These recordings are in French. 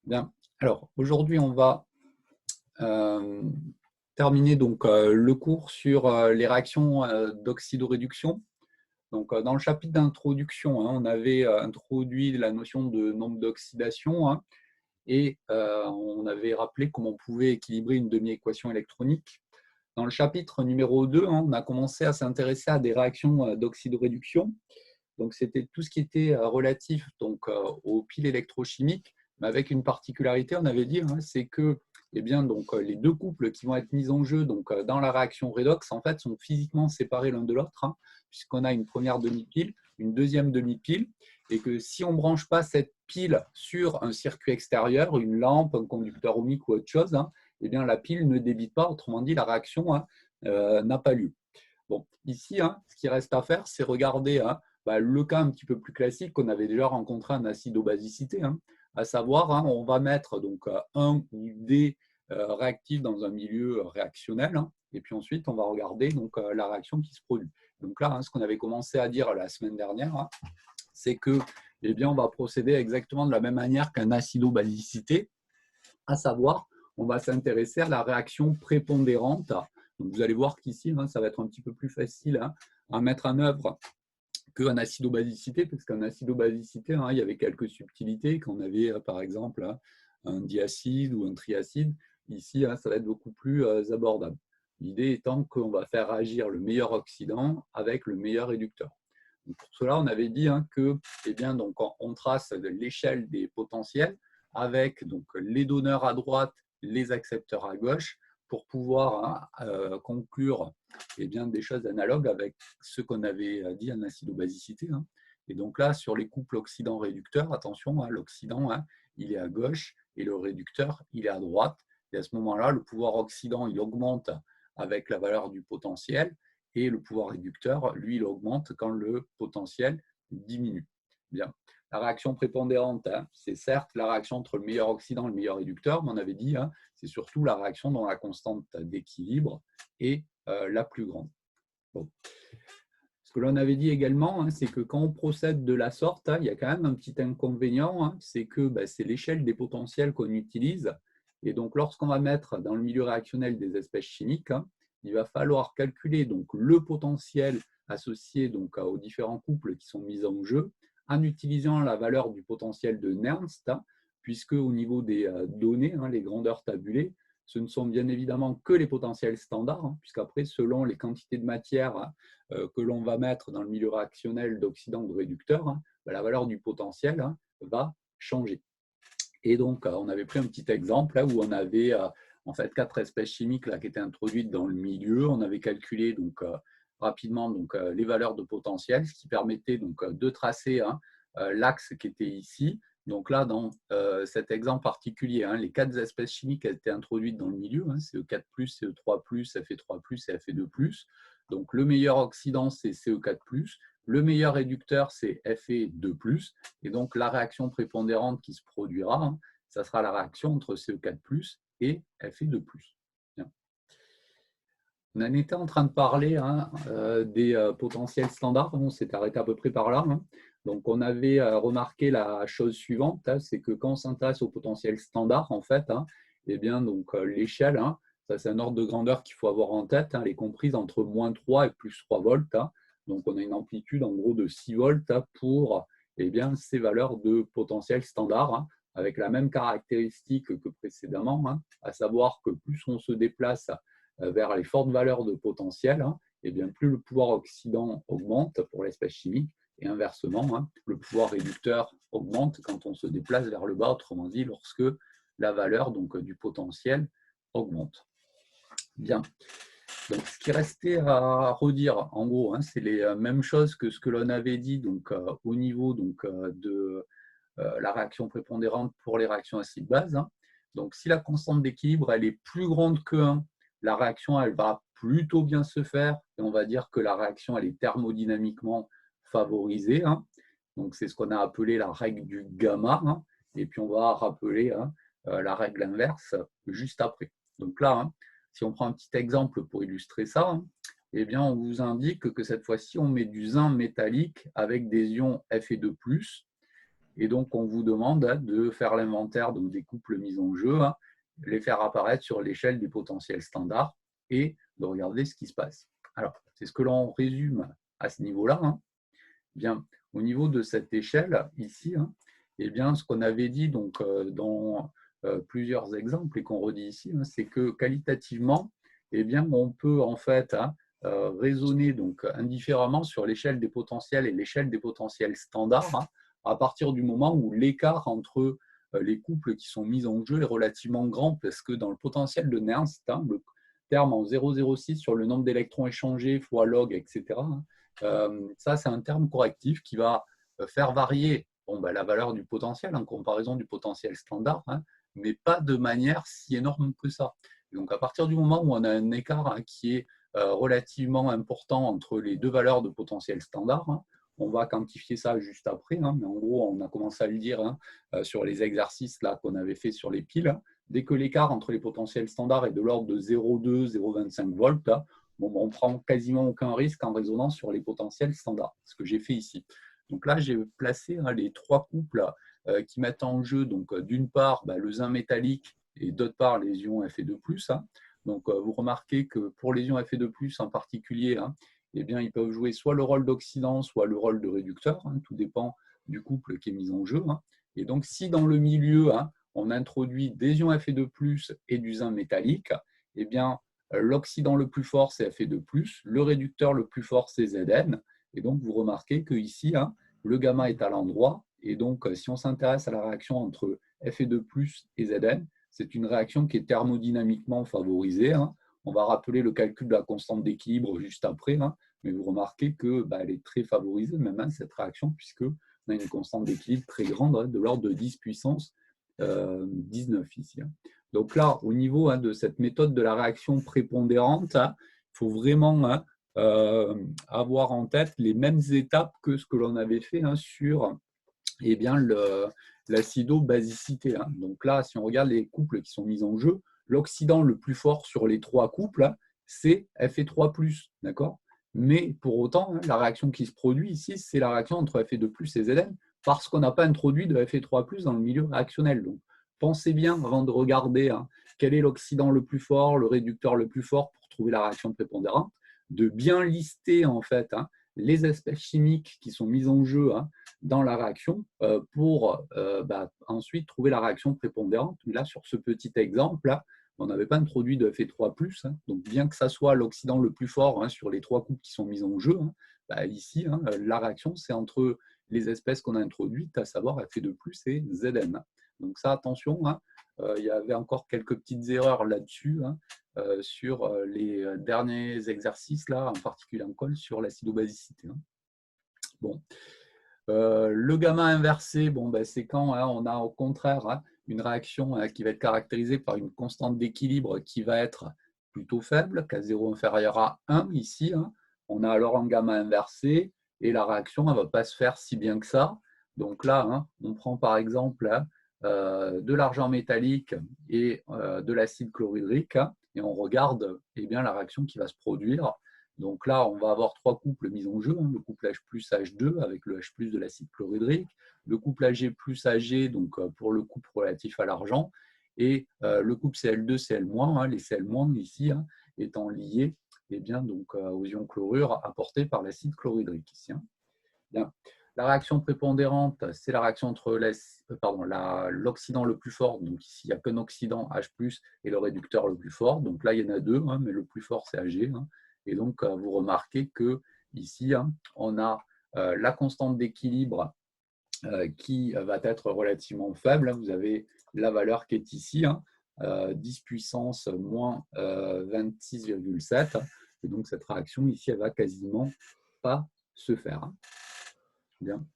Bien. Alors, aujourd'hui, on va euh, terminer le cours sur les réactions d'oxydoréduction. Dans le chapitre d'introduction, on avait introduit la notion de nombre d'oxydation et on avait rappelé comment on pouvait équilibrer une demi-équation électronique. Dans le chapitre numéro 2, on a commencé à s'intéresser à des réactions d'oxydoréduction. Donc, c'était tout ce qui était relatif aux piles électrochimiques, mais avec une particularité, on avait dit, c'est que les deux couples qui vont être mis en jeu dans la réaction redox, en fait, sont physiquement séparés l'un de l'autre, puisqu'on a une première demi-pile, une deuxième demi-pile, et que si on ne branche pas cette pile sur un circuit extérieur, une lampe, un conducteur ohmique ou autre chose, la pile ne débite pas, autrement dit, la réaction n'a pas lieu. Bon, ici, ce qui reste à faire, c'est regarder le cas un petit peu plus classique qu'on avait déjà rencontré en acidobasicité, à savoir, on va mettre un ou des réactifs dans un milieu réactionnel, et puis ensuite, on va regarder la réaction qui se produit. Donc là, ce qu'on avait commencé à dire la semaine dernière, c'est que on va procéder exactement de la même manière qu'un acidobasicité, à savoir, on va s'intéresser à la réaction prépondérante. Donc vous allez voir qu'ici, ça va être un petit peu plus facile à mettre en œuvre qu'un acidobasicité, parce qu'un acidobasicité, il y avait quelques subtilités, quand on avait par exemple un diacide ou un triacide. Ici, ça va être beaucoup plus abordable. L'idée étant qu'on va faire agir le meilleur oxydant avec le meilleur réducteur. Donc pour cela, on avait dit que on trace l'échelle des potentiels avec les donneurs à droite, les accepteurs à gauche, pour pouvoir conclure des choses analogues avec ce qu'on avait dit en acidobasicité. Et donc là, sur les couples oxydant-réducteur, attention, l'oxydant, il est à gauche et le réducteur, il est à droite. Et à ce moment-là, le pouvoir oxydant, il augmente avec la valeur du potentiel, et le pouvoir réducteur, lui, il augmente quand le potentiel diminue. Bien. La réaction prépondérante, c'est certes la réaction entre le meilleur oxydant et le meilleur réducteur, mais on avait dit, c'est surtout la réaction dont la constante d'équilibre est la plus grande. Bon. Ce que l'on avait dit également, c'est que quand on procède de la sorte, il y a quand même un petit inconvénient, c'est que c'est l'échelle des potentiels qu'on utilise. Et donc, lorsqu'on va mettre dans le milieu réactionnel des espèces chimiques, il va falloir calculer le potentiel associé aux différents couples qui sont mis en jeu en utilisant la valeur du potentiel de Nernst, puisque au niveau des données, les grandeurs tabulées, ce ne sont bien évidemment que les potentiels standards, puisqu'après, selon les quantités de matière que l'on va mettre dans le milieu réactionnel d'oxydant ou de réducteur, la valeur du potentiel va changer. Et donc, on avait pris un petit exemple où on avait en fait 4 espèces chimiques qui étaient introduites dans le milieu. On avait calculé rapidement les valeurs de potentiel, ce qui permettait de tracer l'axe qui était ici. Donc là, dans cet exemple particulier, les 4 espèces chimiques étaient introduites dans le milieu, CE4+, CE3+, Fe3+, et Fe2+. Donc le meilleur oxydant, c'est CE4+, le meilleur réducteur, c'est Fe2+, et donc la réaction prépondérante qui se produira, ça sera la réaction entre CE4+, et Fe2+. Bien. On en était en train de parler des potentiels standards, on s'est arrêté à peu près par là. Donc on avait remarqué la chose suivante, c'est que quand on s'intéresse au potentiel standard, en fait, l'échelle, ça c'est un ordre de grandeur qu'il faut avoir en tête, elle est comprise entre -3 et +3 volts. Donc on a une amplitude en gros de 6 volts pour ces valeurs de potentiel standard, avec la même caractéristique que précédemment, à savoir que plus on se déplace vers les fortes valeurs de potentiel, et bien plus le pouvoir oxydant augmente pour l'espèce chimique, et inversement, le pouvoir réducteur augmente quand on se déplace vers le bas, autrement dit, lorsque la valeur du potentiel augmente. Bien. Donc, ce qui restait à redire, en gros, c'est les mêmes choses que ce que l'on avait dit au niveau de la réaction prépondérante pour les réactions acide-base. Donc, si la constante d'équilibre elle est plus grande que 1, la réaction elle va plutôt bien se faire, et on va dire que la réaction elle est thermodynamiquement favorisée. Donc, c'est ce qu'on a appelé la règle du gamma, et puis on va rappeler la règle inverse juste après. Donc là, si on prend un petit exemple pour illustrer ça, on vous indique que cette fois-ci, on met du zinc métallique avec des ions Fe2+, Et donc, on vous demande de faire l'inventaire des couples mis en jeu, les faire apparaître sur l'échelle des potentiels standards et de regarder ce qui se passe. Alors, c'est ce que l'on résume à ce niveau-là. Bien, au niveau de cette échelle, ici, eh bien, ce qu'on avait dit donc, dans plusieurs exemples et qu'on redit ici, c'est que qualitativement, eh bien, on peut en fait raisonner donc, indifféremment sur l'échelle des potentiels et l'échelle des potentiels standards à partir du moment où l'écart entre les couples qui sont mis en jeu est relativement grand, parce que dans le potentiel de Nernst, le terme en 0,06 sur le nombre d'électrons échangés fois log, etc., ça, c'est un terme correctif qui va faire varier la valeur du potentiel en comparaison du potentiel standard, mais pas de manière si énorme que ça. Donc, à partir du moment où on a un écart qui est relativement important entre les deux valeurs de potentiel standard, on va quantifier ça juste après, mais en gros, on a commencé à le dire sur les exercices là qu'on avait fait sur les piles. Dès que l'écart entre les potentiels standards est de l'ordre de 0,2, 0,25 volts, on ne prend quasiment aucun risque en raisonnant sur les potentiels standards, ce que j'ai fait ici. Donc là, j'ai placé les trois couples qui mettent en jeu, donc d'une part, le zinc métallique et d'autre part, les ions Fe2+. Donc vous remarquez que pour les ions Fe2+, en particulier, eh bien, ils peuvent jouer soit le rôle d'oxydant, soit le rôle de réducteur. Tout dépend du couple qui est mis en jeu. Et donc, si dans le milieu, on introduit des ions Fe2+, et du zinc métallique, eh bien, l'oxydant le plus fort, c'est Fe2+, le réducteur le plus fort, c'est Zn. Et donc, vous remarquez qu'ici, le gamma est à l'endroit. Et donc, si on s'intéresse à la réaction entre Fe2+, et Zn, c'est une réaction qui est thermodynamiquement favorisée. On va rappeler le calcul de la constante d'équilibre juste après, mais vous remarquez qu'elle est très favorisée, même cette réaction, puisqu'on a une constante d'équilibre très grande, de l'ordre de 10 puissance 19 ici. Donc là, au niveau de cette méthode de la réaction prépondérante, il faut vraiment avoir en tête les mêmes étapes que ce que l'on avait fait sur l'acido-basicité. Donc là, si on regarde les couples qui sont mis en jeu, l'oxydant le plus fort sur les trois couples, c'est Fe3+, d'accord? Mais pour autant, la réaction qui se produit ici, c'est la réaction entre Fe2+, et Zn, parce qu'on n'a pas introduit de Fe3+ dans le milieu réactionnel. Donc, pensez bien, avant de regarder quel est l'oxydant le plus fort, le réducteur le plus fort pour trouver la réaction prépondérante, de bien lister en fait les espèces chimiques qui sont mises en jeu dans la réaction pour ensuite trouver la réaction prépondérante. Là, sur ce petit exemple, là, on n'avait pas introduit de Fe3+, donc bien que ça soit l'oxydant le plus fort sur les trois couples qui sont mis en jeu, ici, la réaction, c'est entre les espèces qu'on a introduites, à savoir Fe2+, et Zn. Donc ça, attention, il y avait encore quelques petites erreurs là-dessus, sur les derniers exercices, là, en particulier en colle, sur l'acido-basicité. Bon. Le gamma inversé, c'est quand on a au contraire une réaction qui va être caractérisée par une constante d'équilibre qui va être plutôt faible, K0 inférieur à 1 ici. On a alors un gamma inversé et la réaction ne va pas se faire si bien que ça. Donc là, on prend par exemple de l'argent métallique et de l'acide chlorhydrique et on regarde la réaction qui va se produire. Donc là, on va avoir trois couples mis en jeu, le couple H plus H2 avec le H plus de l'acide chlorhydrique, le couple Ag plus Ag donc pour le couple relatif à l'argent, et le couple Cl2 Cl-, les Cl- ici étant liés donc, aux ions chlorure apportés par l'acide chlorhydrique ici. Bien. La réaction prépondérante, c'est la réaction entre l'oxydant le plus fort, donc ici il n'y a qu'un oxydant H+, et le réducteur le plus fort, donc là il y en a deux, mais le plus fort c'est Ag. Et donc vous remarquez que ici on a la constante d'équilibre qui va être relativement faible. Vous avez la valeur qui est ici, 10 puissance moins 26,7, et donc cette réaction ici elle va quasiment pas se faire. Bien.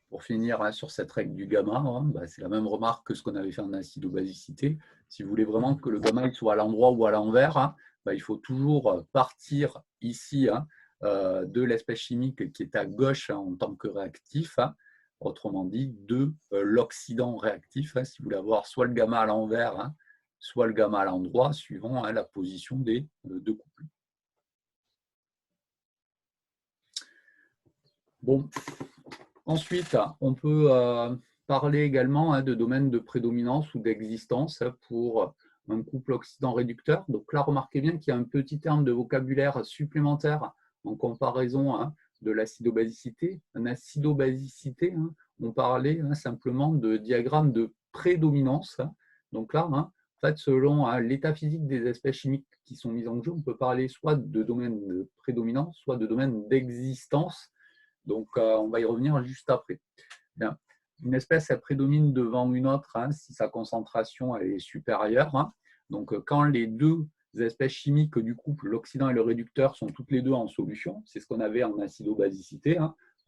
Pour finir sur cette règle du gamma, c'est la même remarque que ce qu'on avait fait en acido-basicité. Si vous voulez vraiment que le gamma soit à l'endroit ou à l'envers, il faut toujours partir ici de l'espèce chimique qui est à gauche en tant que réactif, autrement dit de l'oxydant réactif, si vous voulez avoir soit le gamma à l'envers, soit le gamma à l'endroit, suivant la position des deux couples. Bon. Ensuite, on peut parler également de domaine de prédominance ou d'existence pour un couple oxydant-réducteur. Donc là, remarquez bien qu'il y a un petit terme de vocabulaire supplémentaire en comparaison de l'acidobasicité. Un acidobasicité, on parlait simplement de diagramme de prédominance. Donc là, en fait, selon l'état physique des espèces chimiques qui sont mises en jeu, on peut parler soit de domaine de prédominance, soit de domaine d'existence. Donc, on va y revenir juste après. Bien. Une espèce, elle prédomine devant une autre si sa concentration elle est supérieure. Donc, quand les deux espèces chimiques du couple, l'oxydant et le réducteur, sont toutes les deux en solution, c'est ce qu'on avait en acidobasicité,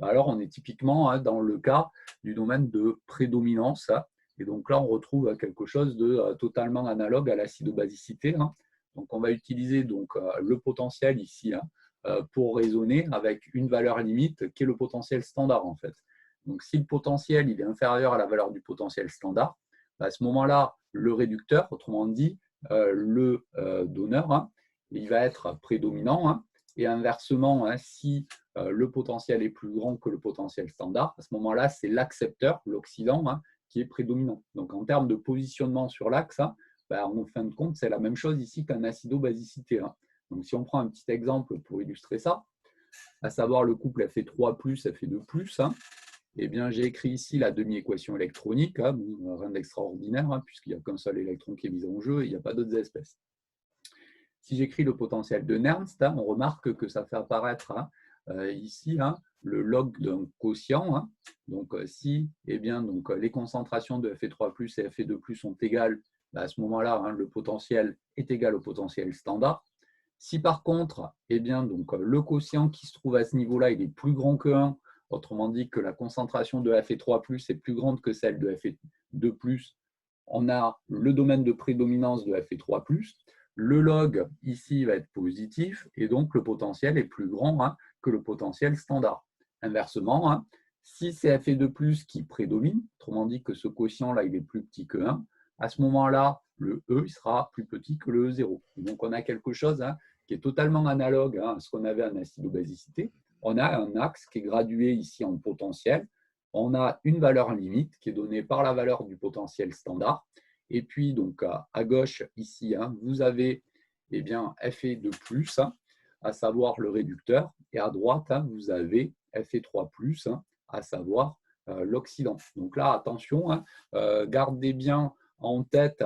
alors on est typiquement dans le cas du domaine de prédominance. Et donc là, on retrouve quelque chose de totalement analogue à l'acidobasicité. Donc, on va utiliser le potentiel ici pour raisonner avec une valeur limite qui est le potentiel standard en fait. Donc si le potentiel il est inférieur à la valeur du potentiel standard, à ce moment-là, le réducteur, autrement dit le donneur, il va être prédominant. Et inversement, si le potentiel est plus grand que le potentiel standard, à ce moment-là, c'est l'accepteur, l'oxydant, qui est prédominant. Donc en termes de positionnement sur l'axe, en fin de compte, c'est la même chose ici qu'un acidobasicité. Donc, si on prend un petit exemple pour illustrer ça, à savoir le couple Fe3+, Fe2+, eh bien, j'ai écrit ici la demi-équation électronique, rien d'extraordinaire, puisqu'il n'y a qu'un seul électron qui est mis en jeu et il n'y a pas d'autres espèces. Si j'écris le potentiel de Nernst, on remarque que ça fait apparaître ici le log d'un quotient. Donc, si les concentrations de Fe3+, et Fe2+, sont égales, à ce moment-là, le potentiel est égal au potentiel standard. Si par contre, le quotient qui se trouve à ce niveau-là, il est plus grand que 1, autrement dit que la concentration de Fe3+ est plus grande que celle de Fe2+, on a le domaine de prédominance de Fe3+, le log ici va être positif et donc le potentiel est plus grand que le potentiel standard. Inversement, si c'est Fe2+ qui prédomine, autrement dit que ce quotient-là il est plus petit que 1, à ce moment-là, le E il sera plus petit que le E0. Donc on a quelque chose qui est totalement analogue à ce qu'on avait en acidobasicité. On a un axe qui est gradué ici en potentiel. On a une valeur limite qui est donnée par la valeur du potentiel standard. Et puis, donc, à gauche, ici, vous avez Fe2+, à savoir le réducteur. Et à droite, vous avez Fe3+, à savoir l'oxydant. Donc là, attention, gardez bien en tête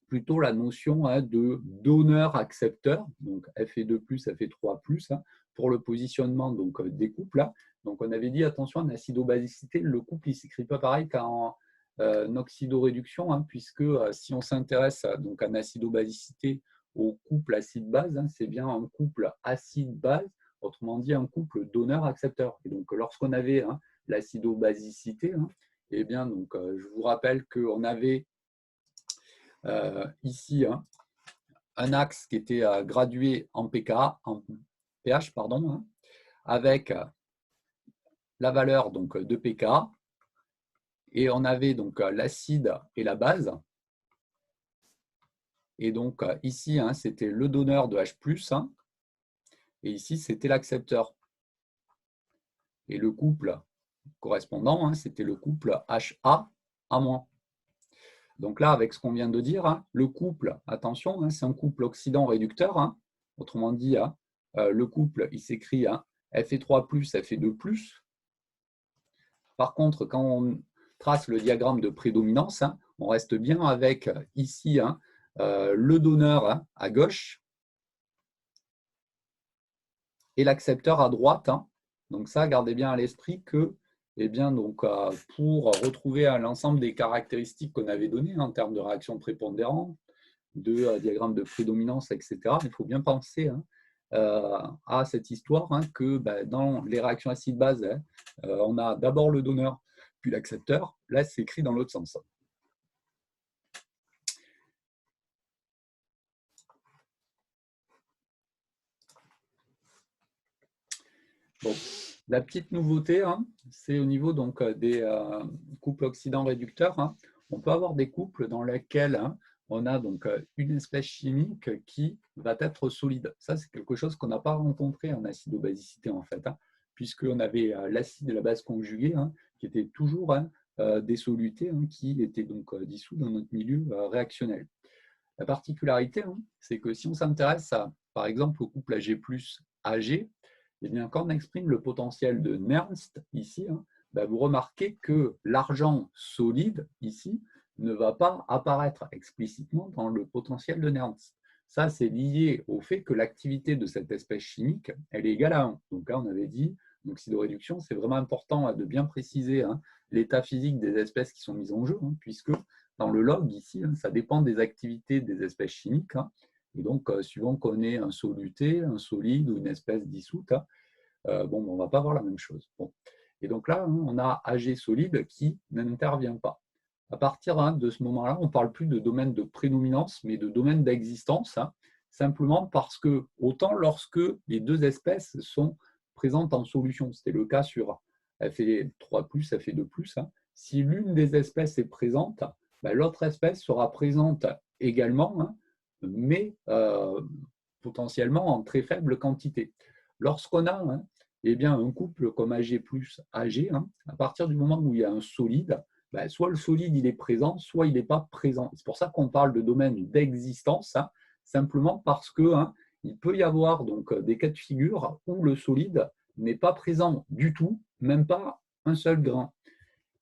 plutôt la notion de donneur-accepteur, donc Fe2+, Fe3+, pour le positionnement des couples. Donc on avait dit, attention, en acidobasicité, le couple ne s'écrit pas pareil qu'en oxydoréduction, puisque si on s'intéresse en acidobasicité au couple acide-base, c'est bien un couple acide-base, autrement dit un couple donneur-accepteur. Et donc lorsqu'on avait l'acidobasicité, je vous rappelle qu'on avait ici un axe qui était gradué en pH, avec la valeur de pK, et on avait l'acide et la base. Et donc ici, c'était le donneur de H+, et ici, c'était l'accepteur. Et le couple correspondant, c'était le couple HA à-. Donc là, avec ce qu'on vient de dire, le couple, attention, c'est un couple oxydant-réducteur. Autrement dit, le couple, il s'écrit Fe3+, Fe2+. Par contre, quand on trace le diagramme de prédominance, on reste bien avec ici le donneur à gauche et l'accepteur à droite. Donc ça, gardez bien à l'esprit que pour retrouver l'ensemble des caractéristiques qu'on avait données en termes de réaction prépondérante, de diagramme de prédominance, etc., il faut bien penser à cette histoire que dans les réactions acide-base, on a d'abord le donneur, puis l'accepteur. Là, c'est écrit dans l'autre sens. Bon. La petite nouveauté, c'est au niveau des couples oxydants-réducteurs. On peut avoir des couples dans lesquels on a une espèce chimique qui va être solide. Ça, c'est quelque chose qu'on n'a pas rencontré en acidobasicité en fait. puisqu'on avait l'acide et la base conjuguée qui étaient toujours des solutés qui étaient donc dissous dans notre milieu réactionnel. La particularité, c'est que si on s'intéresse par exemple, au couple Ag plus Ag, eh bien, quand on exprime le potentiel de Nernst ici, vous remarquez que l'argent solide ici ne va pas apparaître explicitement dans le potentiel de Nernst. Ça, c'est lié au fait que l'activité de cette espèce chimique, elle est égale à 1. Donc là, on avait dit, l'oxydoréduction, c'est vraiment important de bien préciser l'état physique des espèces qui sont mises en jeu, puisque dans le log ici, ça dépend des activités des espèces chimiques. Et donc, suivant qu'on ait un soluté, un solide ou une espèce dissoute, on ne va pas avoir la même chose. Bon. Et donc là, on a Ag solide qui n'intervient pas. À partir de ce moment-là, on ne parle plus de domaine de prédominance, mais de domaine d'existence, simplement parce que, autant lorsque les deux espèces sont présentes en solution, c'était le cas sur Fe3+, Fe2+, si l'une des espèces est présente, l'autre espèce sera présente également, mais potentiellement en très faible quantité. Lorsqu'on a un couple comme Ag plus Ag, à partir du moment où il y a un solide, soit le solide il est présent, soit il n'est pas présent. C'est pour ça qu'on parle de domaine d'existence, simplement parce que il peut y avoir donc des cas de figure où le solide n'est pas présent du tout, même pas un seul grain.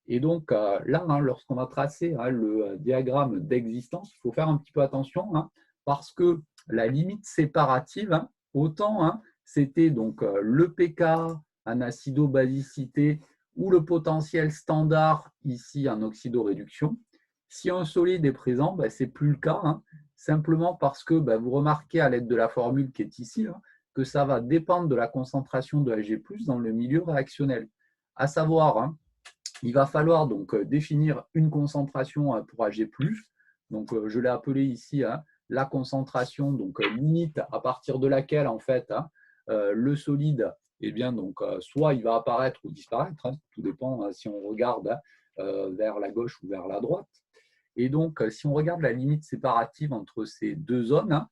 Et donc là, lorsqu'on va tracer le diagramme d'existence, il faut faire un petit peu attention parce que la limite séparative, autant c'était donc le pK en acido-basicité ou le potentiel standard ici en oxydoréduction. Si un solide est présent, ce n'est plus le cas, simplement parce que vous remarquez à l'aide de la formule qui est ici que ça va dépendre de la concentration de Ag+ dans le milieu réactionnel. À savoir, il va falloir donc définir une concentration pour Ag+. Donc, je l'ai appelé ici la concentration donc limite à partir de laquelle en fait le solide, soit il va apparaître ou disparaître, tout dépend si on regarde vers la gauche ou vers la droite. Et donc, si on regarde la limite séparative entre ces deux zones,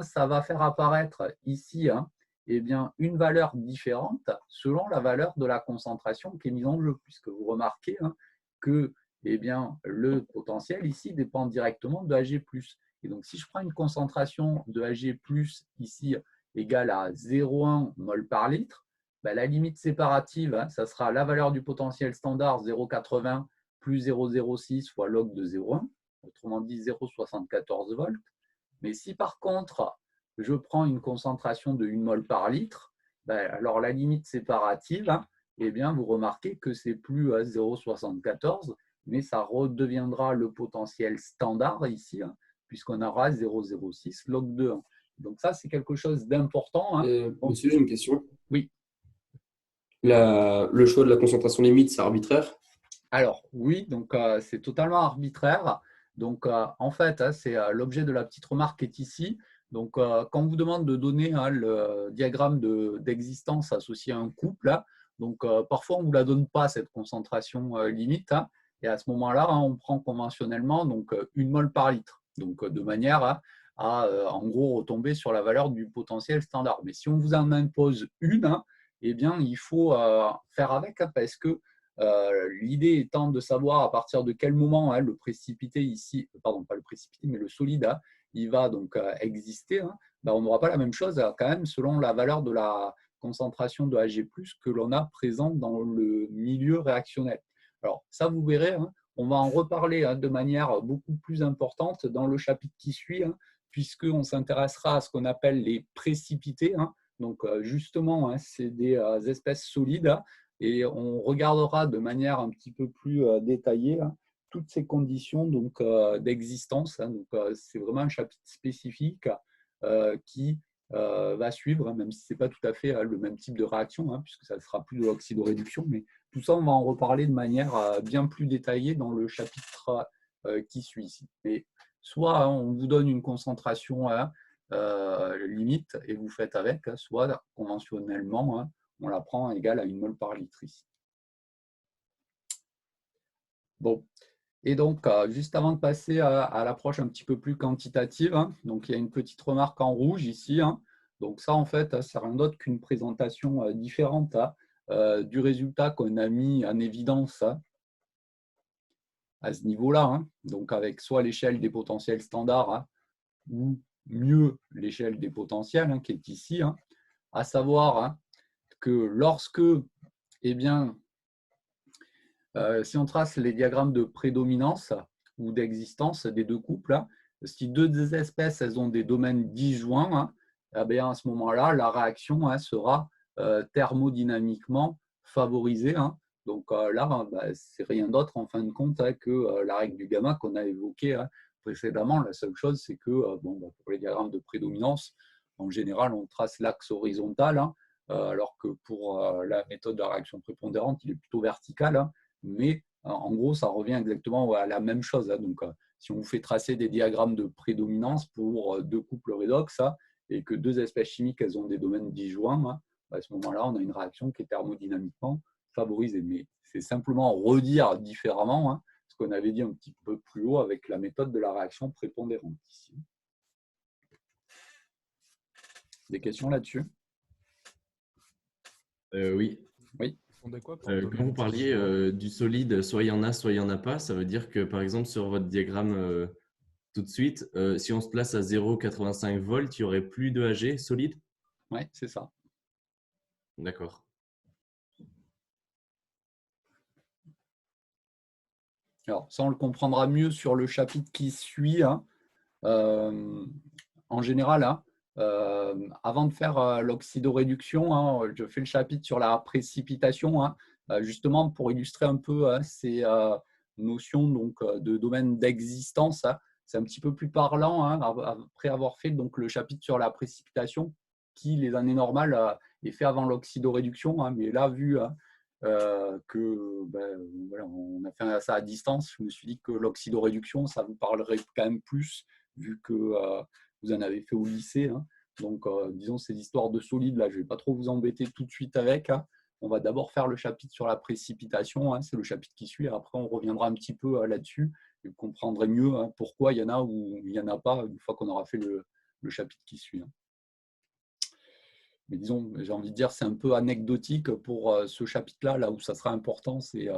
ça va faire apparaître ici une valeur différente selon la valeur de la concentration qui est mise en jeu, puisque vous remarquez que le potentiel ici dépend directement de Ag+. Et donc, si je prends une concentration de Ag+ ici égale à 0,1 mol par litre, la limite séparative, ça sera la valeur du potentiel standard 0,80 plus 0,06 fois log de 0,1, autrement dit 0,74 volts. Mais si par contre, je prends une concentration de 1 mol par litre, alors la limite séparative, vous remarquez que c'est plus à 0,74, mais ça redeviendra le potentiel standard ici, puisqu'on aura 0,06 log de 1. Donc ça, c'est quelque chose d'important. Monsieur, j'ai une question. Oui. Le choix de la concentration limite, c'est arbitraire? Alors oui, donc c'est totalement arbitraire. Donc en fait, c'est l'objet de la petite remarque qui est ici. Donc quand on vous demande de donner le diagramme d'existence associé à un couple, donc parfois on ne vous la donne pas cette concentration limite. Et à ce moment-là, on prend conventionnellement donc 1 mol par litre. Donc de manière à en gros retomber sur la valeur du potentiel standard. Mais si on vous en impose une, il faut faire avec parce que l'idée étant de savoir à partir de quel moment le précipité ici, pardon, pas le précipité, mais le solide, il va donc exister, on n'aura pas la même chose quand même selon la valeur de la concentration de Ag+, que l'on a présente dans le milieu réactionnel. Alors ça, vous verrez, on va en reparler de manière beaucoup plus importante dans le chapitre qui suit, puisqu'on s'intéressera à ce qu'on appelle les précipités. Donc justement, c'est des espèces solides et on regardera de manière un petit peu plus détaillée toutes ces conditions d'existence. C'est vraiment un chapitre spécifique qui va suivre, même si ce n'est pas tout à fait le même type de réaction, puisque ça sera plus de l'oxydoréduction, mais tout ça, on va en reparler de manière bien plus détaillée dans le chapitre qui suit ici. Mais soit on vous donne une concentration limite et vous faites avec, soit conventionnellement, on la prend égale à 1 mol par litre ici. Bon, et donc juste avant de passer à l'approche un petit peu plus quantitative, donc il y a une petite remarque en rouge ici. Donc ça, en fait, c'est rien d'autre qu'une présentation différente du résultat qu'on a mis en évidence à ce niveau-là, donc avec soit l'échelle des potentiels standards ou mieux l'échelle des potentiels qui est ici, à savoir que lorsque, eh bien, si on trace les diagrammes de prédominance ou d'existence des deux couples, si deux espèces elles ont des domaines disjoints, eh bien, à ce moment-là, la réaction sera thermodynamiquement favorisée. Donc là, c'est rien d'autre en fin de compte que la règle du gamma qu'on a évoquée précédemment. La seule chose, c'est que pour les diagrammes de prédominance, en général, on trace l'axe horizontal, alors que pour la méthode de la réaction prépondérante, il est plutôt vertical. Mais en gros, ça revient exactement à la même chose. Donc, si on vous fait tracer des diagrammes de prédominance pour deux couples redox et que deux espèces chimiques elles ont des domaines disjoints, à ce moment-là, on a une réaction qui est thermodynamiquement favorisée. Mais c'est simplement redire différemment ce qu'on avait dit un petit peu plus haut avec la méthode de la réaction prépondérante ici. Des questions là-dessus? Oui. Oui. Quand vous parliez du solide, soit il y en a, soit il n'y en a pas, ça veut dire que par exemple sur votre diagramme tout de suite, si on se place à 0,85 volts, il n'y aurait plus de Ag solide? Oui, c'est ça. D'accord. Alors, ça, on le comprendra mieux sur le chapitre qui suit. En général, avant de faire l'oxydoréduction, je fais le chapitre sur la précipitation, justement pour illustrer un peu ces notions donc, de domaine d'existence. C'est un petit peu plus parlant après avoir fait donc, le chapitre sur la précipitation qui, les années normales, est fait avant l'oxydoréduction. Mais là, vu que voilà, on a fait ça à distance, je me suis dit que l'oxydoréduction, ça vous parlerait quand même plus vu que vous en avez fait au lycée. Donc, disons, ces histoires de solides, là, je ne vais pas trop vous embêter tout de suite avec. On va d'abord faire le chapitre sur la précipitation. C'est le chapitre qui suit. Après, on reviendra un petit peu là-dessus et vous comprendrez mieux pourquoi il y en a ou il n'y en a pas une fois qu'on aura fait le chapitre qui suit. Mais disons, j'ai envie de dire, c'est un peu anecdotique pour ce chapitre-là, là où ça sera important, c'est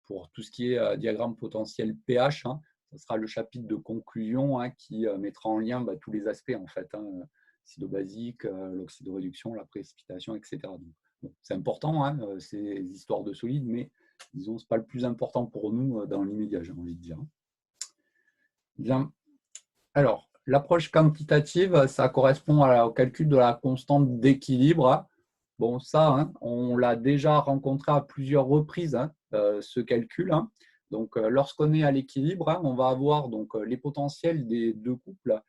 pour tout ce qui est diagramme potentiel pH. Ça sera le chapitre de conclusion qui mettra en lien tous les aspects, en fait, acido-basique, l'oxydoréduction, la précipitation, etc. Donc, c'est important, ces histoires de solides, mais disons, ce n'est pas le plus important pour nous dans l'immédiat, j'ai envie de dire. Bien. Alors, l'approche quantitative, ça correspond au calcul de la constante d'équilibre. Bon, ça, on l'a déjà rencontré à plusieurs reprises, ce calcul. Donc, lorsqu'on est à l'équilibre, on va avoir donc, les potentiels des deux couples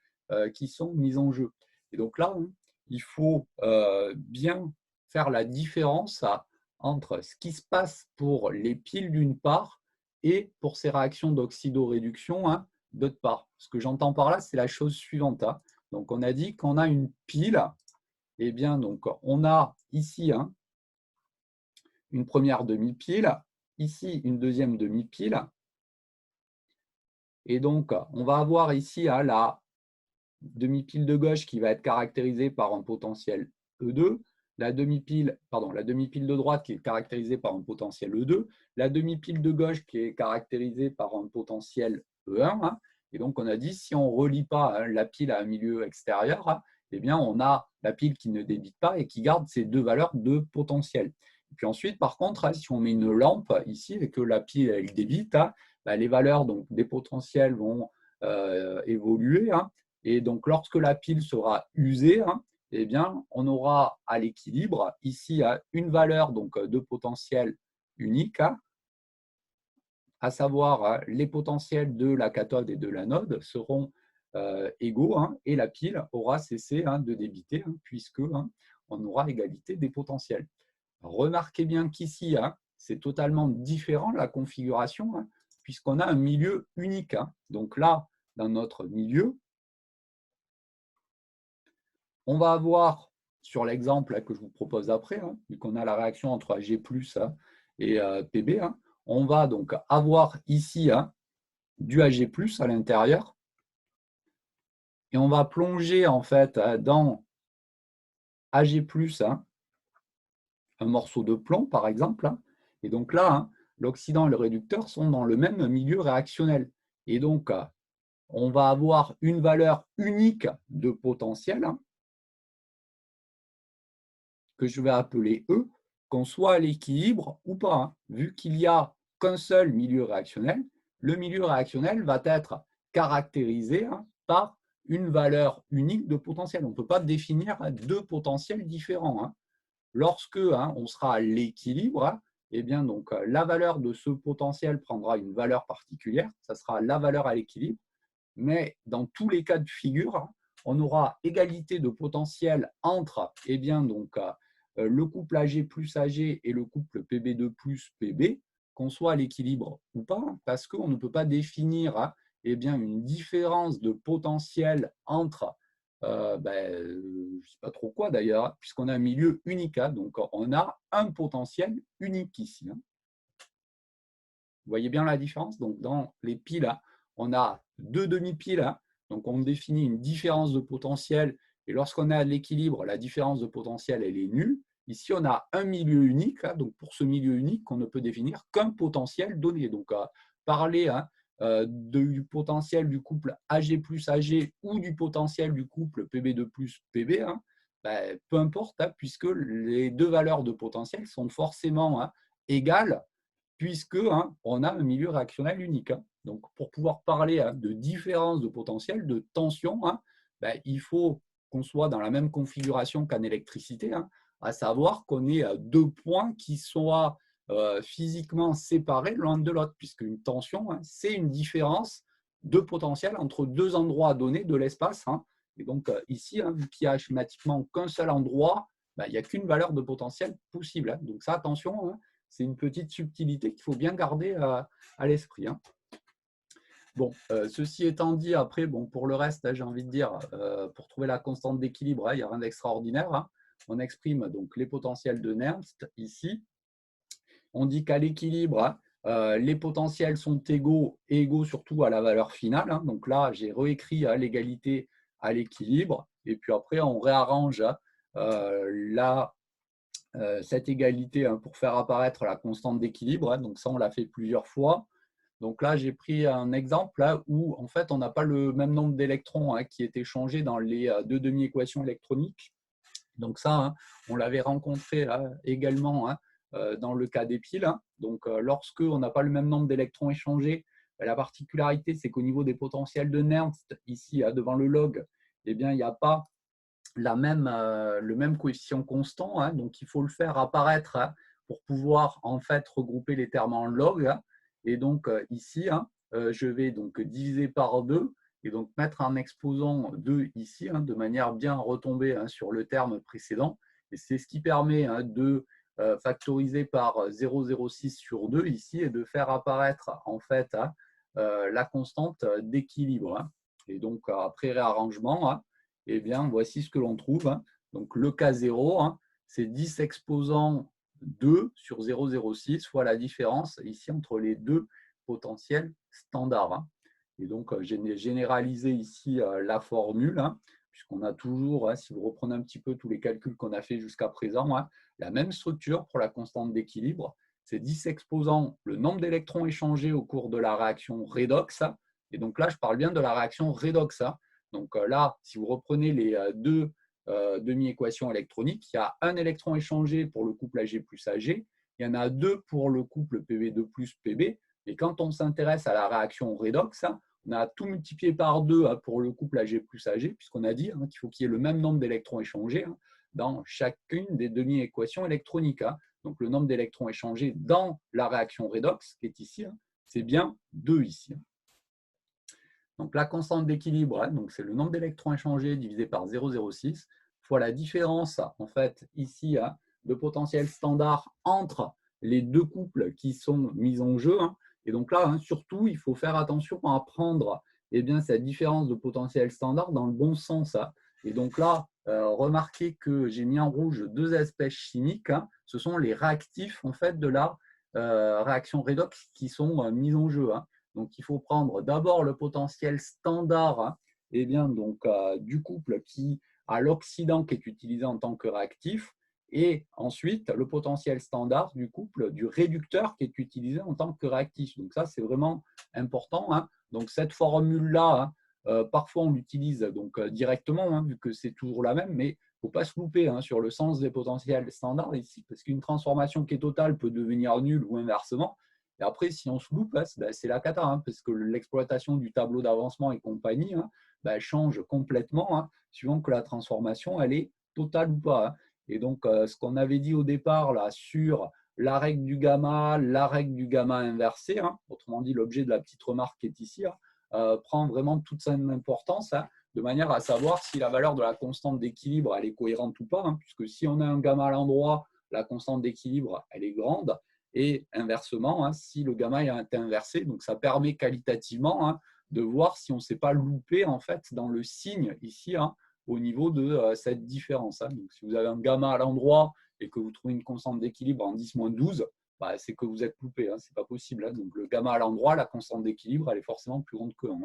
qui sont mis en jeu. Et donc là, il faut bien faire la différence entre ce qui se passe pour les piles d'une part et pour ces réactions d'oxydoréduction d'autre part. Ce que j'entends par là, c'est la chose suivante. Donc, on a dit qu'on a une pile. Eh bien, donc, on a ici une première demi-pile, ici une deuxième demi-pile. Et donc, on va avoir ici la demi-pile de gauche qui va être caractérisée par un potentiel E2, la demi-pile de droite qui est caractérisée par un potentiel E2, la demi-pile de gauche qui est caractérisée par un potentiel E1. Et donc, on a dit, si on ne relie pas la pile à un milieu extérieur, eh bien, on a la pile qui ne débite pas et qui garde ces deux valeurs de potentiel. Et puis ensuite, par contre, si on met une lampe ici et que la pile elle débite, les valeurs donc, des potentiels vont évoluer. Et donc, lorsque la pile sera usée, eh bien, on aura à l'équilibre ici une valeur donc, de potentiel unique, à savoir les potentiels de la cathode et de l'anode seront égaux et la pile aura cessé de débiter puisque on aura égalité des potentiels. Remarquez bien qu'ici, c'est totalement différent la configuration puisqu'on a un milieu unique. Donc là, dans notre milieu, on va avoir, sur l'exemple que je vous propose après, vu qu'on a la réaction entre Ag+ et Pb, on va donc avoir ici du Ag+ à l'intérieur et on va plonger en fait dans Ag+, un morceau de plomb, par exemple. Et donc là, l'oxydant et le réducteur sont dans le même milieu réactionnel. Et donc, on va avoir une valeur unique de potentiel que je vais appeler E, qu'on soit à l'équilibre ou pas. Vu qu'il n'y a qu'un seul milieu réactionnel, le milieu réactionnel va être caractérisé par une valeur unique de potentiel. On ne peut pas définir deux potentiels différents. Lorsque on sera à l'équilibre, eh bien donc la valeur de ce potentiel prendra une valeur particulière, ça sera la valeur à l'équilibre, mais dans tous les cas de figure, on aura égalité de potentiel entre eh bien donc le couple AG plus AG et le couple PB2 plus PB, qu'on soit à l'équilibre ou pas, parce qu'on ne peut pas définir eh bien, une différence de potentiel entre je ne sais pas trop quoi d'ailleurs, puisqu'on a un milieu unique. Donc, on a un potentiel unique ici. Vous voyez bien la différence? Donc, dans les piles, on a deux demi-piles. Donc, on définit une différence de potentiel. Et lorsqu'on a l'équilibre, la différence de potentiel, elle est nulle. Ici, on a un milieu unique. Donc, pour ce milieu unique, on ne peut définir qu'un potentiel donné. Donc, parler du potentiel du couple AG plus AG ou du potentiel du couple PB2 plus PB, peu importe, puisque les deux valeurs de potentiel sont forcément égales, puisque on a un milieu réactionnel unique. Donc, pour pouvoir parler de différence de potentiel, de tension, il faut qu'on soit dans la même configuration qu'en électricité, à savoir qu'on ait deux points qui soient physiquement séparés l'un de l'autre, puisque une tension, c'est une différence de potentiel entre deux endroits donnés de l'espace. Et donc, ici, vu qu'il n'y a schématiquement qu'un seul endroit, il n'y a qu'une valeur de potentiel possible. Donc, ça, attention, c'est une petite subtilité qu'il faut bien garder à l'esprit. Bon, ceci étant dit, après, bon, pour le reste, j'ai envie de dire, pour trouver la constante d'équilibre, il n'y a rien d'extraordinaire. On exprime donc les potentiels de Nernst ici. On dit qu'à l'équilibre, les potentiels sont égaux et égaux surtout à la valeur finale. Donc là, j'ai réécrit l'égalité à l'équilibre. Et puis après, on réarrange cette égalité pour faire apparaître la constante d'équilibre. Donc ça, on l'a fait plusieurs fois. Donc là, j'ai pris un exemple où en fait, on n'a pas le même nombre d'électrons qui est échangé dans les deux demi-équations électroniques. Donc ça, on l'avait rencontré également dans le cas des piles. Donc lorsque on n'a pas le même nombre d'électrons échangés, la particularité, c'est qu'au niveau des potentiels de Nernst, ici devant le log, eh bien, il n'y a pas le même coefficient constant. Donc il faut le faire apparaître pour pouvoir en fait regrouper les termes en log. Et donc ici, je vais donc diviser par 2 et donc mettre un exposant 2 ici, de manière bien retomber sur le terme précédent. Et c'est ce qui permet de factoriser par 0,06 sur 2 ici et de faire apparaître en fait la constante d'équilibre. Et donc après réarrangement, eh bien voici ce que l'on trouve. Donc le K0, c'est 10 exposant 2 sur 0,06 fois la différence ici entre les deux potentiels standards. Et donc, j'ai généralisé ici la formule, puisqu'on a toujours, si vous reprenez un petit peu tous les calculs qu'on a fait jusqu'à présent, la même structure pour la constante d'équilibre. C'est 10 exposant le nombre d'électrons échangés au cours de la réaction redox. Et donc là, je parle bien de la réaction redox. Donc là, si vous reprenez les deux demi-équations électroniques, il y a un électron échangé pour le couple AG plus AG, il y en a deux pour le couple PB2 plus PB. Et quand on s'intéresse à la réaction redox, on a tout multiplié par 2 pour le couple AG plus AG, puisqu'on a dit qu'il faut qu'il y ait le même nombre d'électrons échangés dans chacune des demi-équations électroniques. Donc le nombre d'électrons échangés dans la réaction redox, qui est ici, c'est bien 2 ici. Donc la constante d'équilibre, c'est le nombre d'électrons échangés divisé par 0,06 fois la différence, en fait, ici, de potentiel standard entre les deux couples qui sont mis en jeu. Et donc là, surtout, il faut faire attention à prendre cette différence de potentiel standard dans le bon sens. Et donc là, remarquez que j'ai mis en rouge deux espèces chimiques. Ce sont les réactifs en fait, de la réaction redox qui sont mis en jeu. Donc, il faut prendre d'abord le potentiel standard du couple qui a l'oxydant qui est utilisé en tant que réactif. et ensuite le potentiel standard du couple du réducteur qui est utilisé en tant que réactif. Donc ça, c'est vraiment important, hein. Donc cette formule-là, hein, parfois on l'utilise donc directement, hein, vu que c'est toujours la même, mais il ne faut pas se louper, hein, sur le sens des potentiels standards ici, parce qu'une transformation qui est totale peut devenir nulle ou inversement. Et après, si on se loupe, hein, c'est la cata, hein, parce que l'exploitation du tableau d'avancement et compagnie, hein, elle change complètement, hein, suivant que la transformation elle est totale ou pas, hein. Et donc, ce qu'on avait dit au départ là, sur la règle du gamma inversé, hein, autrement dit l'objet de la petite remarque qui est ici, hein, prend vraiment toute son importance, hein, de manière à savoir si la valeur de la constante d'équilibre elle est cohérente ou pas, hein, puisque si on a un gamma à l'endroit, la constante d'équilibre elle est grande, et inversement, hein, si le gamma est inversé, donc ça permet qualitativement, hein, de voir si on ne s'est pas loupé en fait, dans le signe ici, hein, au niveau de cette différence, hein. Donc, si vous avez un gamma à l'endroit et que vous trouvez une constante d'équilibre en 10-12, c'est que vous êtes loupé, hein, ce n'est pas possible, hein. Donc le gamma à l'endroit, la constante d'équilibre, elle est forcément plus grande que 1.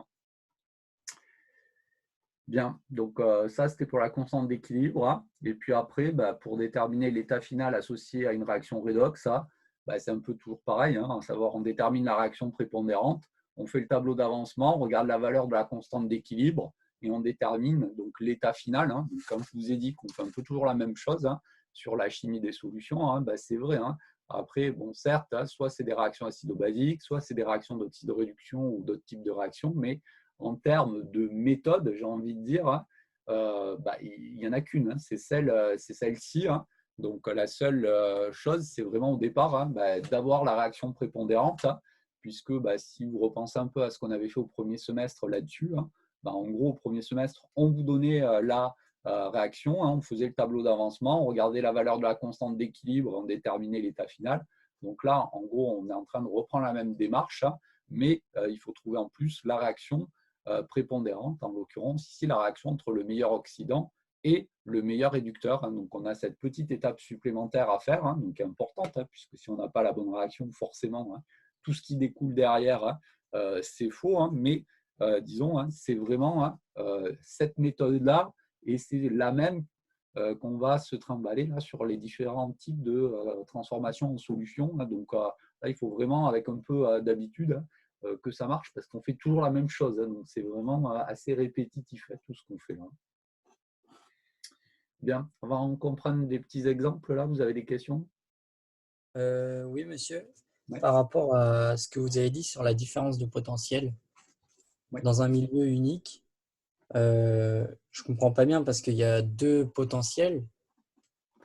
Bien, donc ça c'était pour la constante d'équilibre, hein. Et puis après, pour déterminer l'état final associé à une réaction redox, ça, c'est un peu toujours pareil, hein, à savoir on détermine la réaction prépondérante, on fait le tableau d'avancement, on regarde la valeur de la constante d'équilibre et on détermine donc l'état final, hein. Donc, comme je vous ai dit qu'on fait un peu toujours la même chose, hein, sur la chimie des solutions, hein, c'est vrai, hein. Après, bon, certes, hein, soit c'est des réactions acido-basiques, soit c'est des réactions d'oxydoréduction ou d'autres types de réactions, mais en termes de méthode, j'ai envie de dire, hein, il n'y en a qu'une, hein, c'est celle-ci, hein. Donc, la seule chose, c'est vraiment au départ, hein, d'avoir la réaction prépondérante, hein, puisque si vous repensez un peu à ce qu'on avait fait au premier semestre là-dessus, hein, en gros, au premier semestre, on vous donnait la réaction, hein, on faisait le tableau d'avancement, on regardait la valeur de la constante d'équilibre, on déterminait l'état final. Donc là, en gros, on est en train de reprendre la même démarche, hein, mais il faut trouver en plus la réaction prépondérante, en l'occurrence ici la réaction entre le meilleur oxydant et le meilleur réducteur, hein. Donc on a cette petite étape supplémentaire à faire, hein, donc importante, hein, puisque si on n'a pas la bonne réaction, forcément, hein, tout ce qui découle derrière, hein, c'est faux, hein, mais disons, hein, c'est vraiment, hein, cette méthode-là, et c'est la même qu'on va se trimballer là, sur les différents types de transformations en solutions, hein. Donc là, il faut vraiment, avec un peu d'habitude, hein, que ça marche, parce qu'on fait toujours la même chose, hein. Donc c'est vraiment assez répétitif, hein, tout ce qu'on fait là. Bien, on va en comprendre des petits exemples là. Vous avez des questions? Oui, monsieur. Ouais. Par rapport à ce que vous avez dit sur la différence de potentiel Ouais. dans un milieu unique, je comprends pas bien parce qu'il y a deux potentiels,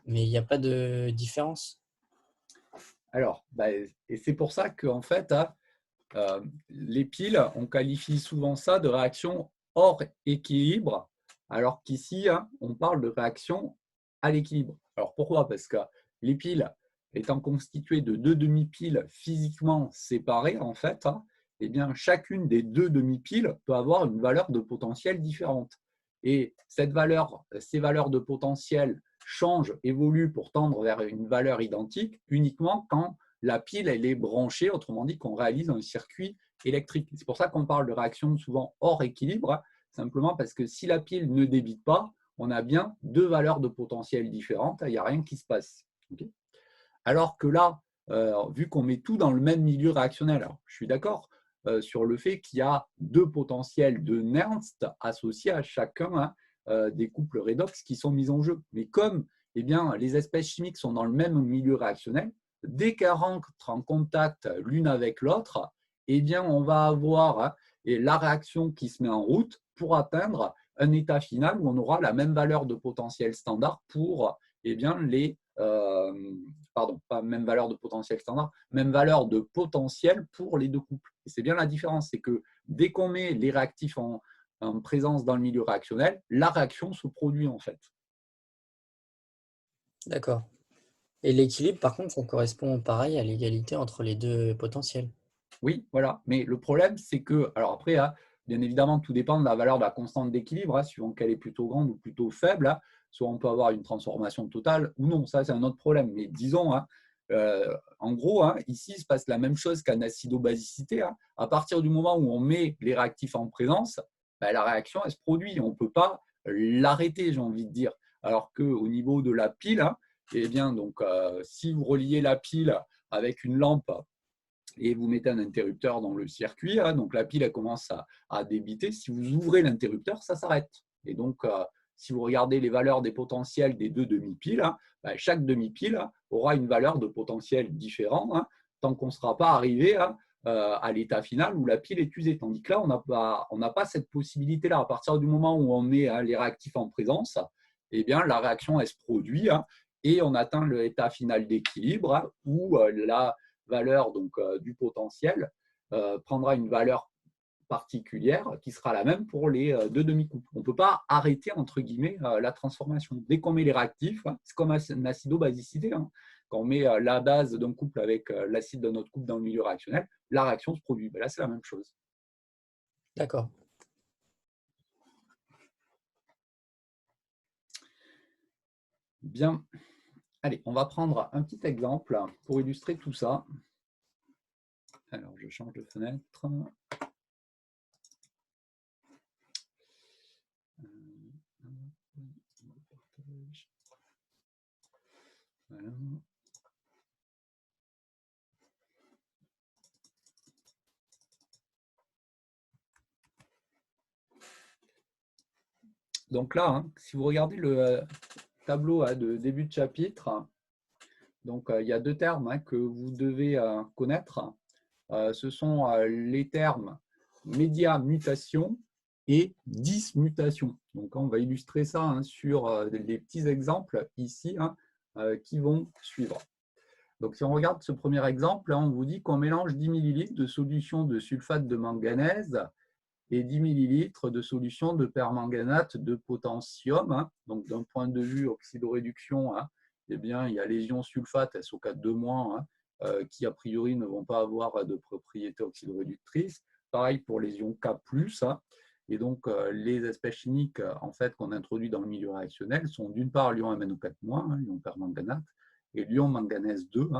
mais il n'y a pas de différence. Alors, et c'est pour ça qu'en fait, hein, les piles, on qualifie souvent ça de réaction hors équilibre, alors qu'ici, hein, on parle de réaction à l'équilibre. Alors pourquoi? Parce que les piles étant constituées de deux demi-piles physiquement séparées, en fait, hein, eh bien, chacune des deux demi-piles peut avoir une valeur de potentiel différente. Et ces valeurs de potentiel changent, évoluent pour tendre vers une valeur identique uniquement quand la pile elle est branchée, autrement dit qu'on réalise un circuit électrique. C'est pour ça qu'on parle de réaction souvent hors équilibre, hein, simplement parce que si la pile ne débite pas, on a bien deux valeurs de potentiel différentes, il n'y a rien qui se passe. Okay. Alors que là, vu qu'on met tout dans le même milieu réactionnel, alors, je suis d'accord sur le fait qu'il y a deux potentiels de Nernst associés à chacun, hein, des couples redox qui sont mis en jeu. Mais comme les espèces chimiques sont dans le même milieu réactionnel, dès qu'elles rentrent en contact l'une avec l'autre, on va avoir, hein, la réaction qui se met en route pour atteindre un état final où on aura la même valeur de potentiel standard pour pas même valeur de potentiel standard, même valeur de potentiel pour les deux couples. Et c'est bien la différence, c'est que dès qu'on met les réactifs en présence dans le milieu réactionnel, la réaction se produit en fait. D'accord. Et l'équilibre, par contre, ça correspond pareil à l'égalité entre les deux potentiels. Oui, voilà. Mais le problème, c'est que, alors après, hein, bien évidemment, tout dépend de la valeur de la constante d'équilibre, hein, suivant qu'elle est plutôt grande ou plutôt faible, hein. Soit on peut avoir une transformation totale ou non, ça c'est un autre problème. Mais disons, hein, en gros, hein, ici, il se passe la même chose qu'en acido-basicité, hein. À partir du moment où on met les réactifs en présence, la réaction, elle se produit. On ne peut pas l'arrêter, j'ai envie de dire. Alors qu'au niveau de la pile, hein, Eh bien, donc, si vous reliez la pile avec une lampe et vous mettez un interrupteur dans le circuit, donc la pile elle commence à débiter. Si vous ouvrez l'interrupteur, ça s'arrête. Et donc, si vous regardez les valeurs des potentiels des deux demi-piles, chaque demi-pile aura une valeur de potentiel différente tant qu'on ne sera pas arrivé à l'état final où la pile est usée. Tandis que là, on n'a pas cette possibilité-là. À partir du moment où on met les réactifs en présence, eh bien, la réaction elle se produit et on atteint l'état final d'équilibre où la valeur donc, du potentiel prendra une valeur particulière qui sera la même pour les deux demi-couples. On ne peut pas arrêter, entre guillemets, la transformation. Dès qu'on met les réactifs, c'est comme une acido-basicité. Quand on met la base d'un couple avec l'acide d'un autre couple dans le milieu réactionnel, la réaction se produit. Là, c'est la même chose. D'accord. Bien. Allez, on va prendre un petit exemple pour illustrer tout ça. Alors, je change de fenêtre. Voilà. Donc là, si vous regardez le tableau de début de chapitre, donc, il y a deux termes que vous devez connaître. Ce sont les termes média mutation et dismutation. Donc, on va illustrer ça sur les petits exemples ici qui vont suivre. Donc, si on regarde ce premier exemple, on vous dit qu'on mélange 10 ml de solution de sulfate de manganèse et 10 ml de solution de permanganate de potassium. Donc, d'un point de vue oxydoréduction, eh bien, il y a les ions sulfate SO4 2-, qui a priori ne vont pas avoir de propriétés oxydoréductrices. Pareil pour les ions K+. Et donc, les espèces chimiques en fait, qu'on introduit dans le milieu réactionnel sont d'une part l'ion MnO4-, l'ion permanganate, et l'ion manganèse 2,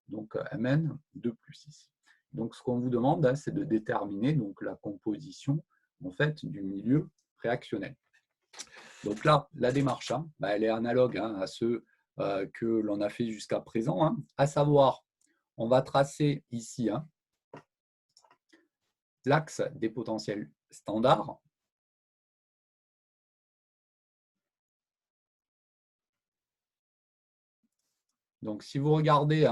donc Mn2+ ici. Donc, ce qu'on vous demande, c'est de déterminer donc, la composition en fait, du milieu réactionnel. Donc là, la démarche, elle est analogue à ceux que l'on a fait jusqu'à présent, à savoir, on va tracer ici l'axe des potentiels standards. Donc, si vous regardez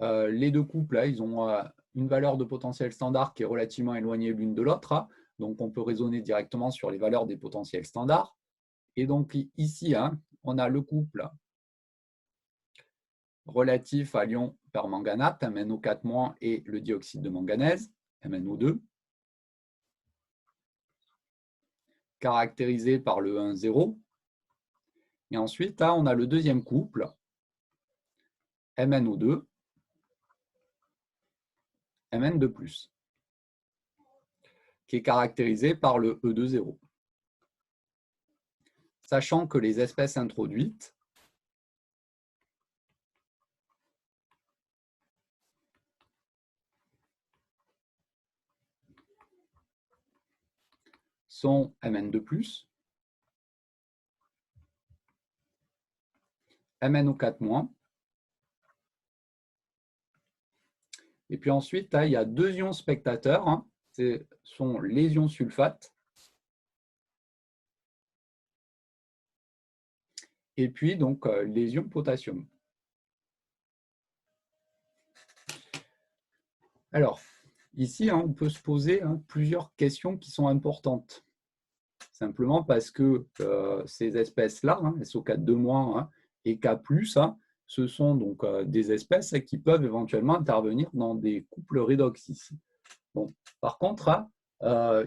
les deux couples, ils ont une valeur de potentiel standard qui est relativement éloignée l'une de l'autre. Donc, on peut raisonner directement sur les valeurs des potentiels standards. Et donc, ici, on a le couple relatif à l'ion permanganate, MnO4- et le dioxyde de manganèse, MnO2, caractérisé par le 1,0. Et ensuite, on a le deuxième couple, MnO2, Mn2+, qui est caractérisé par le E2,0. Sachant que les espèces introduites sont Mn2+, MnO4-, et puis ensuite, il y a deux ions spectateurs, ce sont les ions sulfate et puis donc les ions potassium. Alors, ici, on peut se poser plusieurs questions qui sont importantes. Simplement parce que ces espèces-là, SO4 2- et K+, ce sont donc des espèces qui peuvent éventuellement intervenir dans des couples redox ici. Bon, par contre,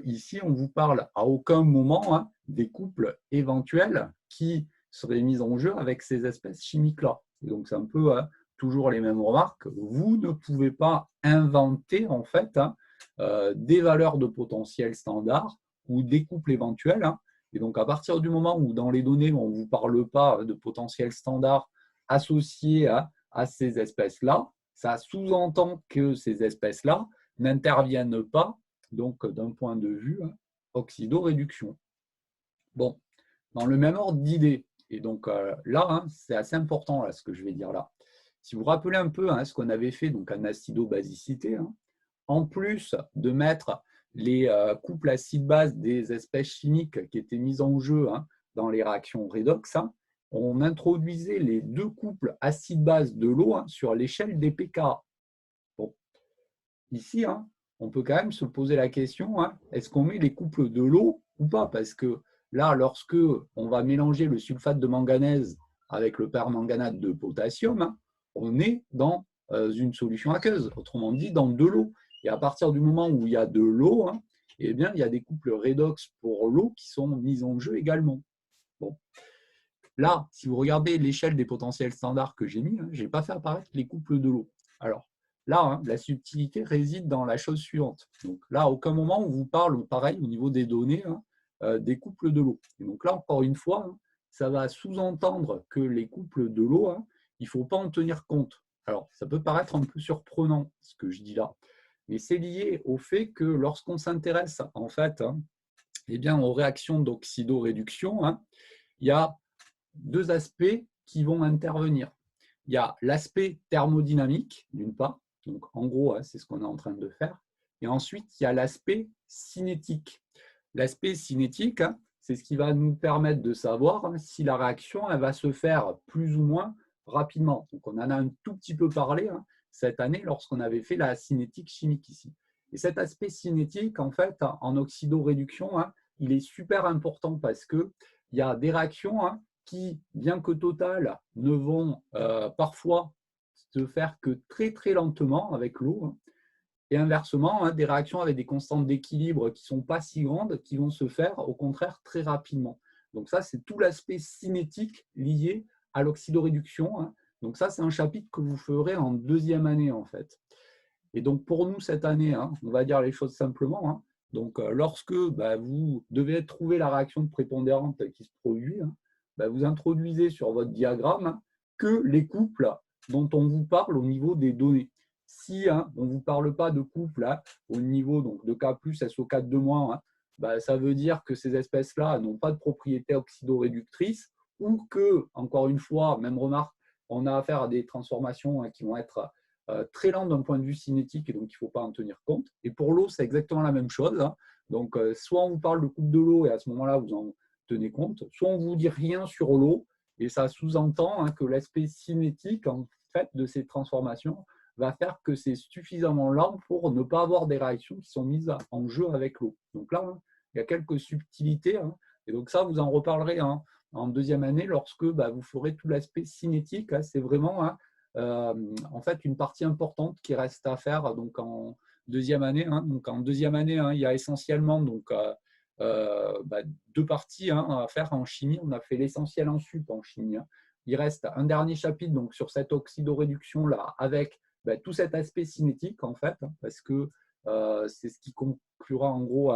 ici, on vous parle à aucun moment des couples éventuels qui seraient mis en jeu avec ces espèces chimiques-là. Donc, c'est un peu toujours les mêmes remarques. Vous ne pouvez pas inventer en fait des valeurs de potentiel standard ou des couples éventuels. Et donc, à partir du moment où dans les données, on ne vous parle pas de potentiel standard associé à ces espèces-là, ça sous-entend que ces espèces-là n'interviennent pas donc d'un point de vue oxydoréduction. Bon, dans le même ordre d'idée, Et donc là, c'est assez important là, ce que je vais dire là. Si vous vous rappelez un peu ce qu'on avait fait donc, en acido-basicité, en plus de mettre les couples acide-base des espèces chimiques qui étaient mises en jeu dans les réactions redox, on introduisait les deux couples acide-base de l'eau sur l'échelle des pKa. Bon. Ici, on peut quand même se poser la question, est-ce qu'on met les couples de l'eau ou pas? Parce que là, lorsque on va mélanger le sulfate de manganèse avec le permanganate de potassium, on est dans une solution aqueuse, autrement dit dans de l'eau. Et à partir du moment où il y a de l'eau, eh bien, il y a des couples redox pour l'eau qui sont mis en jeu également. Bon. Là, si vous regardez l'échelle des potentiels standards que j'ai mis, je n'ai pas fait apparaître les couples de l'eau. Alors là, la subtilité réside dans la chose suivante. Donc là, à aucun moment on vous parle, pareil, au niveau des données, des couples de l'eau. Et donc là, encore une fois, ça va sous-entendre que les couples de l'eau, il ne faut pas en tenir compte. Alors, ça peut paraître un peu surprenant, ce que je dis là, mais c'est lié au fait que lorsqu'on s'intéresse en fait eh bien, aux réactions d'oxydoréduction, il y a deux aspects qui vont intervenir. Il y a l'aspect thermodynamique, d'une part, donc en gros, c'est ce qu'on est en train de faire, et ensuite, il y a l'aspect cinétique. L'aspect cinétique, c'est ce qui va nous permettre de savoir si la réaction elle va se faire plus ou moins rapidement. Donc, on en a un tout petit peu parlé cette année lorsqu'on avait fait la cinétique chimique ici. Et cet aspect cinétique, en fait, en oxydoréduction, il est super important parce qu'il y a des réactions qui, bien que totales, ne vont parfois se faire que très très lentement avec l'eau. Et inversement, des réactions avec des constantes d'équilibre qui ne sont pas si grandes, qui vont se faire au contraire très rapidement. Donc ça, c'est tout l'aspect cinétique lié à l'oxydoréduction. Donc ça, c'est un chapitre que vous ferez en deuxième année en fait. Et donc pour nous, cette année, on va dire les choses simplement. Donc lorsque vous devez trouver la réaction prépondérante qui se produit, vous introduisez sur votre diagramme que les couples dont on vous parle au niveau des données. Si on ne vous parle pas de couple au niveau donc, de K+, SO4 de moins, ça veut dire que ces espèces-là n'ont pas de propriétés oxydoréductrices ou que, encore une fois, même remarque, on a affaire à des transformations qui vont être très lentes d'un point de vue cinétique et donc il ne faut pas en tenir compte. Et pour l'eau, c'est exactement la même chose. Donc, soit on vous parle de couple de l'eau et à ce moment-là, vous en tenez compte, soit on ne vous dit rien sur l'eau et ça sous-entend que l'aspect cinétique en fait, de ces transformations va faire que c'est suffisamment lent pour ne pas avoir des réactions qui sont mises en jeu avec l'eau. Donc là, il y a quelques subtilités. Et donc ça, vous en reparlerez en deuxième année lorsque vous ferez tout l'aspect cinétique. C'est vraiment en fait une partie importante qui reste à faire donc, en deuxième année. Donc en deuxième année, il y a essentiellement donc, deux parties à faire en chimie. On a fait l'essentiel en sup en chimie. Il reste un dernier chapitre donc, sur cette oxydoréduction-là avec tout cet aspect cinétique, en fait, parce que c'est ce qui conclura en gros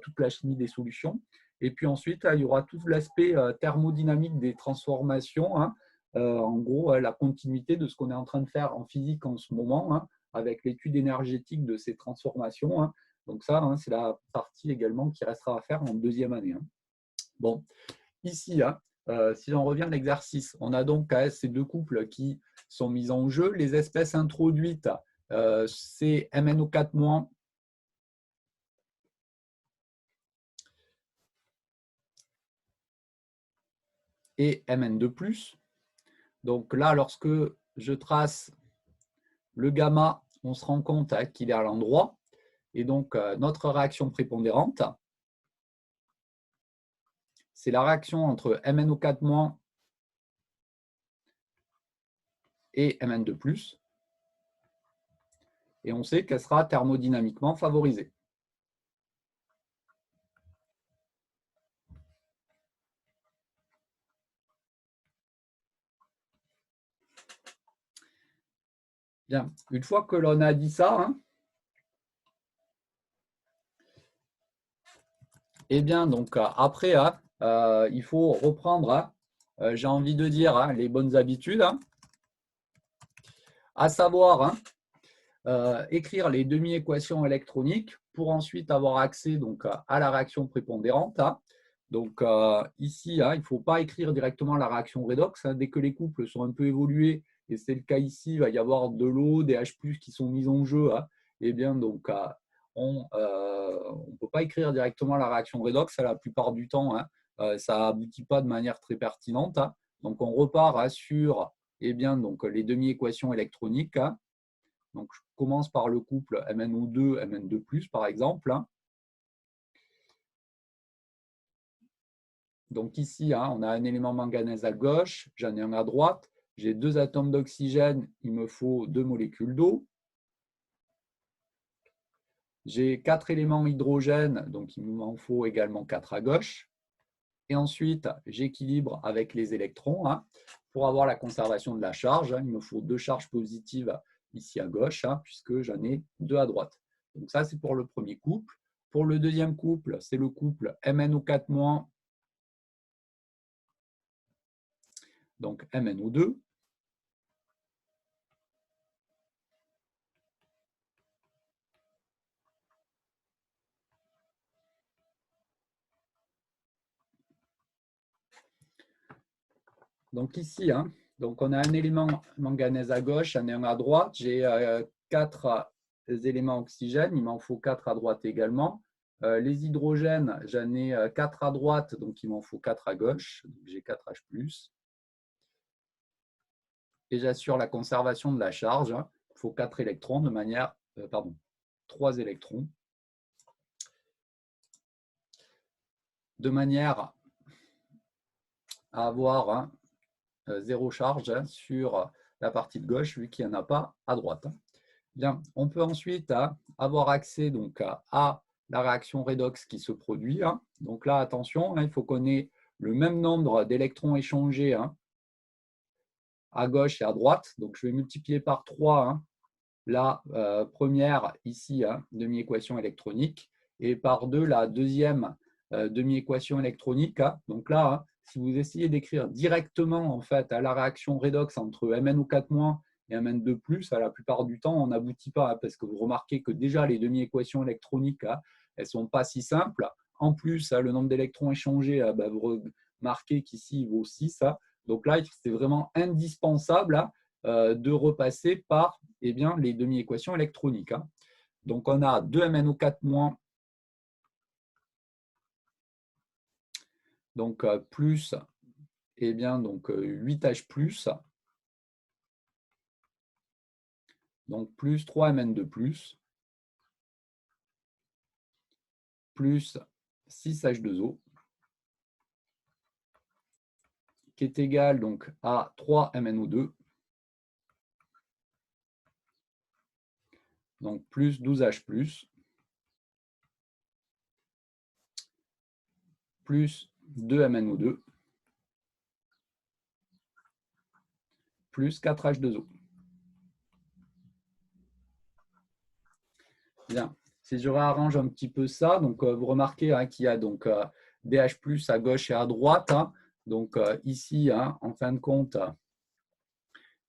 toute la chimie des solutions. Et puis ensuite, il y aura tout l'aspect thermodynamique des transformations, en gros, la continuité de ce qu'on est en train de faire en physique en ce moment, avec l'étude énergétique de ces transformations. Donc ça, c'est la partie également qui restera à faire en deuxième année. Bon, ici, si on revient à l'exercice, on a donc ces deux couples qui sont mis en jeu. Les espèces introduites, c'est MnO4- et Mn2+. Donc là, lorsque je trace le gamma, on se rend compte qu'il est à l'endroit. Et donc, notre réaction prépondérante, c'est la réaction entre MnO4- et Mn2+. Et on sait qu'elle sera thermodynamiquement favorisée. Bien, une fois que l'on a dit ça, eh bien, donc après, il faut reprendre, j'ai envie de dire, les bonnes habitudes, à savoir écrire les demi-équations électroniques pour ensuite avoir accès donc, à la réaction prépondérante. Donc ici, il ne faut pas écrire directement la réaction redox. Dès que les couples sont un peu évolués, et c'est le cas ici, il va y avoir de l'eau, des H+ qui sont mis en jeu. Et bien donc on ne peut pas écrire directement la réaction redox. La plupart du temps, ça n'aboutit pas de manière très pertinente. Donc on repart sur bien, donc, les demi-équations électroniques. Donc je commence par le couple MnO2, Mn2+, par exemple. Donc ici, on a un élément manganèse à gauche, j'en ai un à droite. J'ai 2 atomes d'oxygène, il me faut 2 molécules d'eau. J'ai 4 éléments hydrogène, donc il m'en faut également 4 à gauche. Et ensuite, j'équilibre avec les électrons. Pour avoir la conservation de la charge, il me faut 2 charges positives ici à gauche, puisque j'en ai 2 à droite. Donc ça, c'est pour le premier couple. Pour le deuxième couple, c'est le couple MnO4-, donc MnO2. Donc ici, donc on a un élément manganèse à gauche, j'en ai un à droite. J'ai 4 éléments oxygène, il m'en faut 4 à droite également. Les hydrogènes, j'en ai 4 à droite, donc il m'en faut 4 à gauche. J'ai 4 H+. Et j'assure la conservation de la charge. Il faut 4 électrons de manière, 3 électrons, de manière à avoir 0 charge sur la partie de gauche, vu qu'il n'y en a pas à droite. Bien, on peut ensuite avoir accès donc, à la réaction redox qui se produit. Donc là, attention, il faut qu'on ait le même nombre d'électrons échangés à gauche et à droite. Donc je vais multiplier par 3 la première ici, demi-équation électronique, et par 2 la deuxième demi-équation électronique. Donc là, si vous essayez d'écrire directement en fait, à la réaction redox entre MnO4- et Mn2+, la plupart du temps, on n'aboutit pas, parce que vous remarquez que déjà les demi-équations électroniques, elles ne sont pas si simples. En plus, le nombre d'électrons échangés, vous remarquez qu'ici, il vaut 6. Donc là, c'est vraiment indispensable de repasser par les demi-équations électroniques. Donc on a 2 MnO4-, donc plus donc 8H+, donc plus 3 Mn2+, plus 6H2O, qui est égal donc à 3 MnO2, donc plus 12H+, plus 2 MnO2, plus 4H2O. Bien. Si je réarrange un petit peu ça, donc vous remarquez qu'il y a donc des H+ à gauche et à droite. Donc ici, en fin de compte,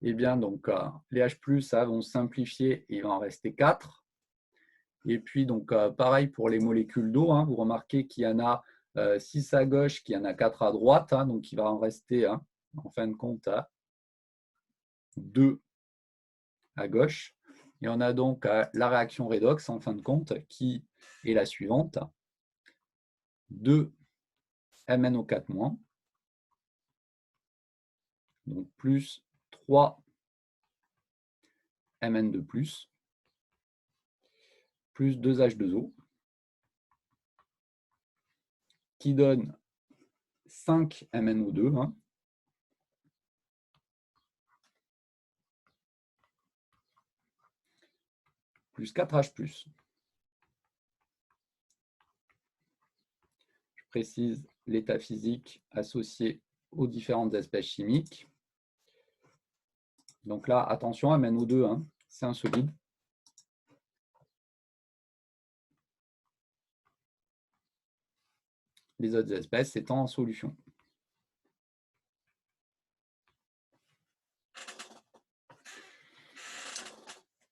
donc, les H+ vont simplifier et il va en rester 4. Et puis, donc, pareil pour les molécules d'eau. Vous remarquez qu'il y en a 6 à gauche, qu'il y en a 4 à droite. Donc, il va en rester, en fin de compte, 2 à gauche. Et on a donc la réaction redox, en fin de compte, qui est la suivante. 2 MnO4-, donc plus 3 Mn2+, plus 2H2O, qui donne 5 MnO2, plus 4H+. Je précise l'état physique associé aux différentes espèces chimiques. Donc là, attention, MnO2, c'est un solide. Les autres espèces étant en solution.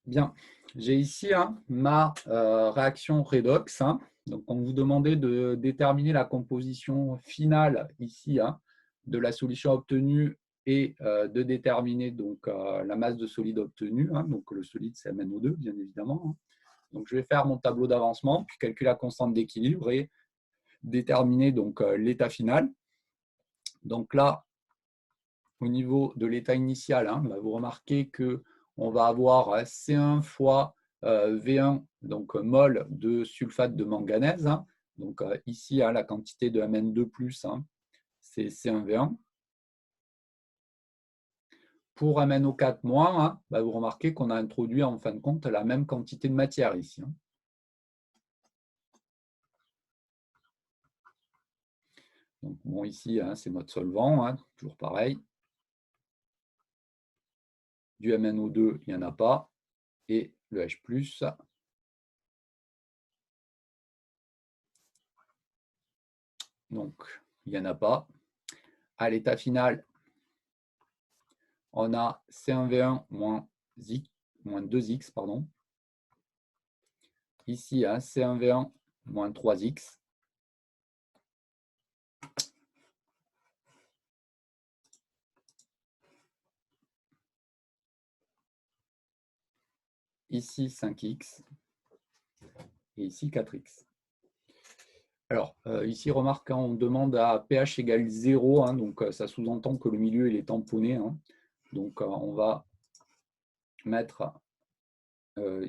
Bien, j'ai ici ma réaction redox. Donc, on vous demandait de déterminer la composition finale ici de la solution obtenue et de déterminer donc, la masse de solide obtenue. Donc, le solide, c'est MnO2, bien évidemment. Donc, je vais faire mon tableau d'avancement, puis calculer la constante d'équilibre et déterminer donc l'état final. Donc là, au niveau de l'état initial, vous remarquez qu'on va avoir C1 fois V1, donc mol de sulfate de manganèse. Donc ici, la quantité de Mn2+, c'est C1V1. Pour MnO4-, vous remarquez qu'on a introduit en fin de compte la même quantité de matière ici. Donc, bon, ici, c'est notre solvant, toujours pareil. Du MnO2, il n'y en a pas. Et le H+, donc, il n'y en a pas. À l'état final, on a C1V1 moins 2X. Pardon. Ici, C1V1 moins 3X. Ici, 5X. Et ici, 4X. Alors, ici, remarque, on demande à pH égale 0. Donc, ça sous-entend que le milieu il est tamponné. Donc, on va mettre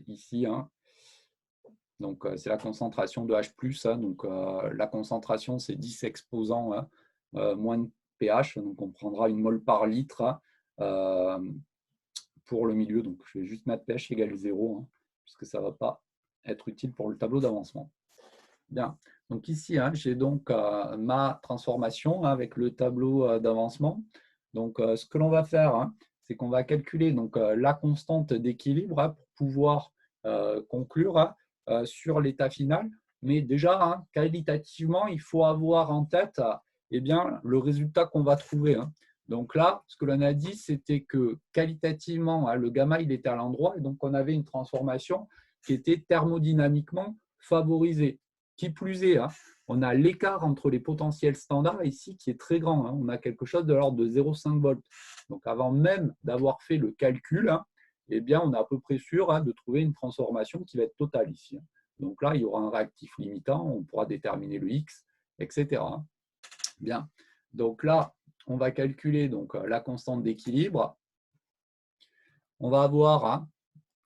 ici, donc c'est la concentration de H+. Donc, la concentration, c'est 10 exposants moins de pH. Donc, on prendra une mol par litre pour le milieu. Donc, je vais juste mettre pH égale 0, puisque ça ne va pas être utile pour le tableau d'avancement. Bien. Donc, ici, j'ai donc ma transformation avec le tableau d'avancement. Donc, ce que l'on va faire, c'est qu'on va calculer donc, la constante d'équilibre pour pouvoir conclure sur l'état final. Mais déjà, qualitativement, il faut avoir en tête bien, le résultat qu'on va trouver. Donc là, ce que l'on a dit, c'était que qualitativement, le gamma, il était à l'endroit. Et donc, on avait une transformation qui était thermodynamiquement favorisée. Qui plus est, on a l'écart entre les potentiels standards ici qui est très grand. On a quelque chose de l'ordre de 0,5 volts. Donc, avant même d'avoir fait le calcul, eh bien, on est à peu près sûr de trouver une transformation qui va être totale ici. Donc là, il y aura un réactif limitant, on pourra déterminer le X, etc. Bien. Donc là, on va calculer donc, la constante d'équilibre. On va avoir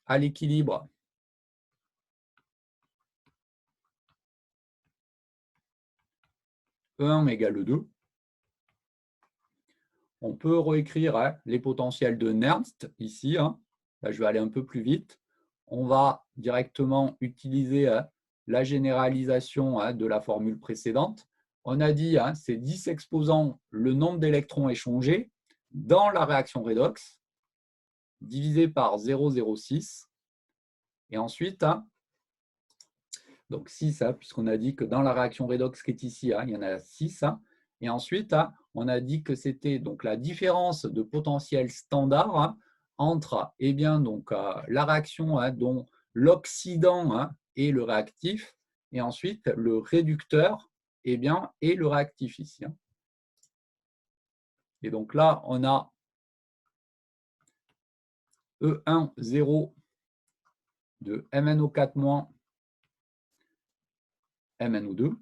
à l'équilibre E1 égale 2. On peut réécrire les potentiels de Nernst ici. Là, je vais aller un peu plus vite. On va directement utiliser la généralisation de la formule précédente. On a dit c'est 10 exposants le nombre d'électrons échangés dans la réaction redox divisé par 0,06. Et ensuite, donc 6, puisqu'on a dit que dans la réaction redox qui est ici, il y en a 6. Et ensuite, on a dit que c'était donc la différence de potentiel standard entre bien, donc, la réaction dont l'oxydant est le réactif, et ensuite le réducteur bien, est le réactif ici. Et donc là, on a E1, 0 de MnO4- MnO2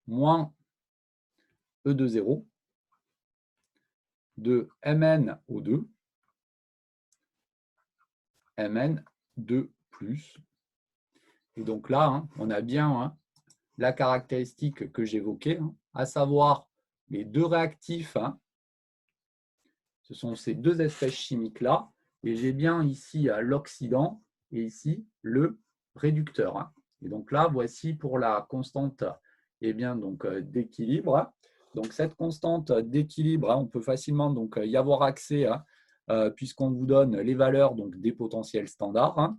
moins E2, 0 de MnO2 Mn2+. Et donc là, on a bien la caractéristique que j'évoquais, à savoir les deux réactifs. Ce sont ces deux espèces chimiques-là. Et j'ai bien ici l'oxydant et ici le réducteur. Et donc là, voici pour la constante bien, donc, d'équilibre. Donc cette constante d'équilibre, on peut facilement donc, y avoir accès puisqu'on vous donne les valeurs donc, des potentiels standards.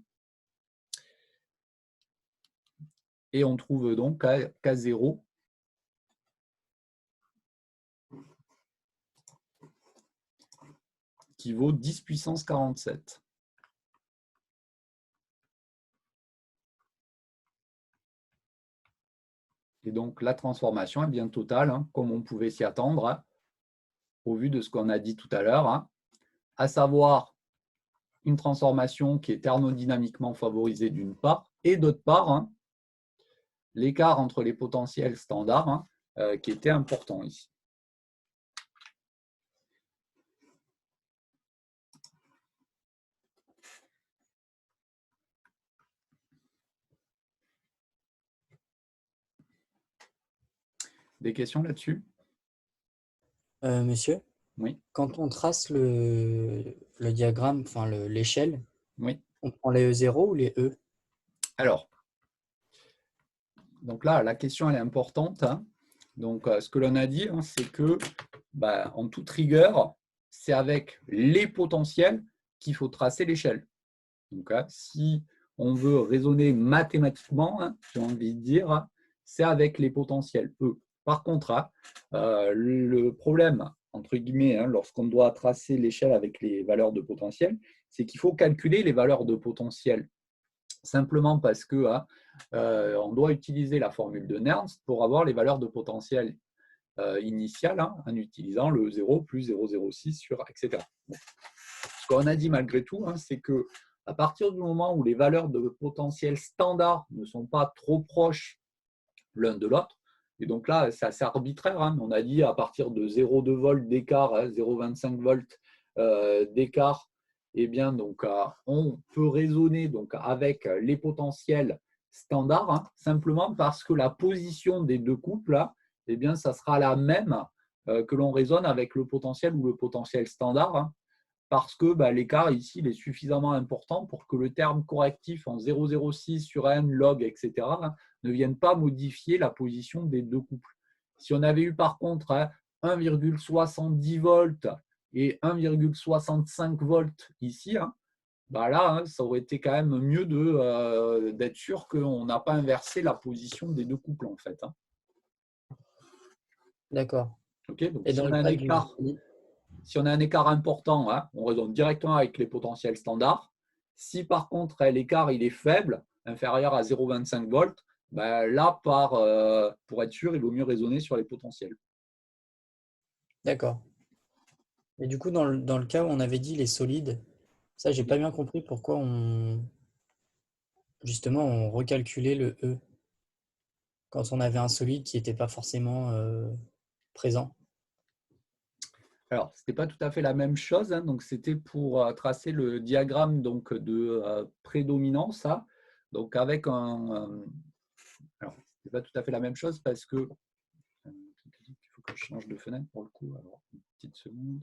Et on trouve donc K0 qui vaut 10 puissance 47. Et donc, la transformation est bien totale, hein, comme on pouvait s'y attendre, hein, au vu de ce qu'on a dit tout à l'heure, hein, à savoir une transformation qui est thermodynamiquement favorisée d'une part, et d'autre part, hein, l'écart entre les potentiels standards hein, qui était important ici. Des questions là-dessus? Monsieur, Oui. quand on trace le diagramme, enfin l'échelle, Oui. on prend les E0 ou les E? Alors, donc là, la question elle est importante. Hein. Donc, ce que l'on a dit, hein, c'est que, en toute rigueur, c'est avec les potentiels qu'il faut tracer l'échelle. Donc, si on veut raisonner mathématiquement, hein, j'ai envie de dire, hein, c'est avec les potentiels E. Par contre, hein, le problème, entre guillemets, hein, lorsqu'on doit tracer l'échelle avec les valeurs de potentiel, c'est qu'il faut calculer les valeurs de potentiel. Simplement parce que hein, on doit utiliser la formule de Nernst pour avoir les valeurs de potentiel initiales hein, en utilisant le 0 plus 0,06 sur etc. Bon. Ce qu'on a dit malgré tout, hein, c'est que à partir du moment où les valeurs de potentiel standard ne sont pas trop proches l'un de l'autre, et donc là, c'est assez arbitraire, hein, on a dit à partir de 0,2 volts d'écart, hein, 0,25 volts d'écart, eh bien, donc, on peut raisonner donc, avec les potentiels standards, hein, simplement parce que la position des deux couples, là, eh bien, ça sera la même que l'on raisonne avec le potentiel ou le potentiel standard, hein, parce que l'écart ici il est suffisamment important pour que le terme correctif en 0,06 sur n log, etc., hein, ne vienne pas modifier la position des deux couples. Si on avait eu par contre hein, 1,70 volts et 1,65 volts ici, hein, là, hein, ça aurait été quand même mieux d'être sûr qu'on n'a pas inversé la position des deux couples en fait. Hein. D'accord. Okay, donc et si dans on le a un cas écart. Si on a un écart important, hein, on raisonne directement avec les potentiels standards. Si par contre l'écart il est faible, inférieur à 0,25 volts, là, pour être sûr, il vaut mieux raisonner sur les potentiels. D'accord. Et du coup, dans le cas où on avait dit les solides, ça, j'ai pas bien compris pourquoi justement, on recalculait le E quand on avait un solide qui n'était pas forcément présent. Alors, ce n'était pas tout à fait la même chose. Hein, donc, c'était pour tracer le diagramme donc, de prédominance. Hein, donc, avec un. Alors, ce n'était pas tout à fait la même chose parce que. Il faut que je change de fenêtre pour le coup. Alors, une petite seconde.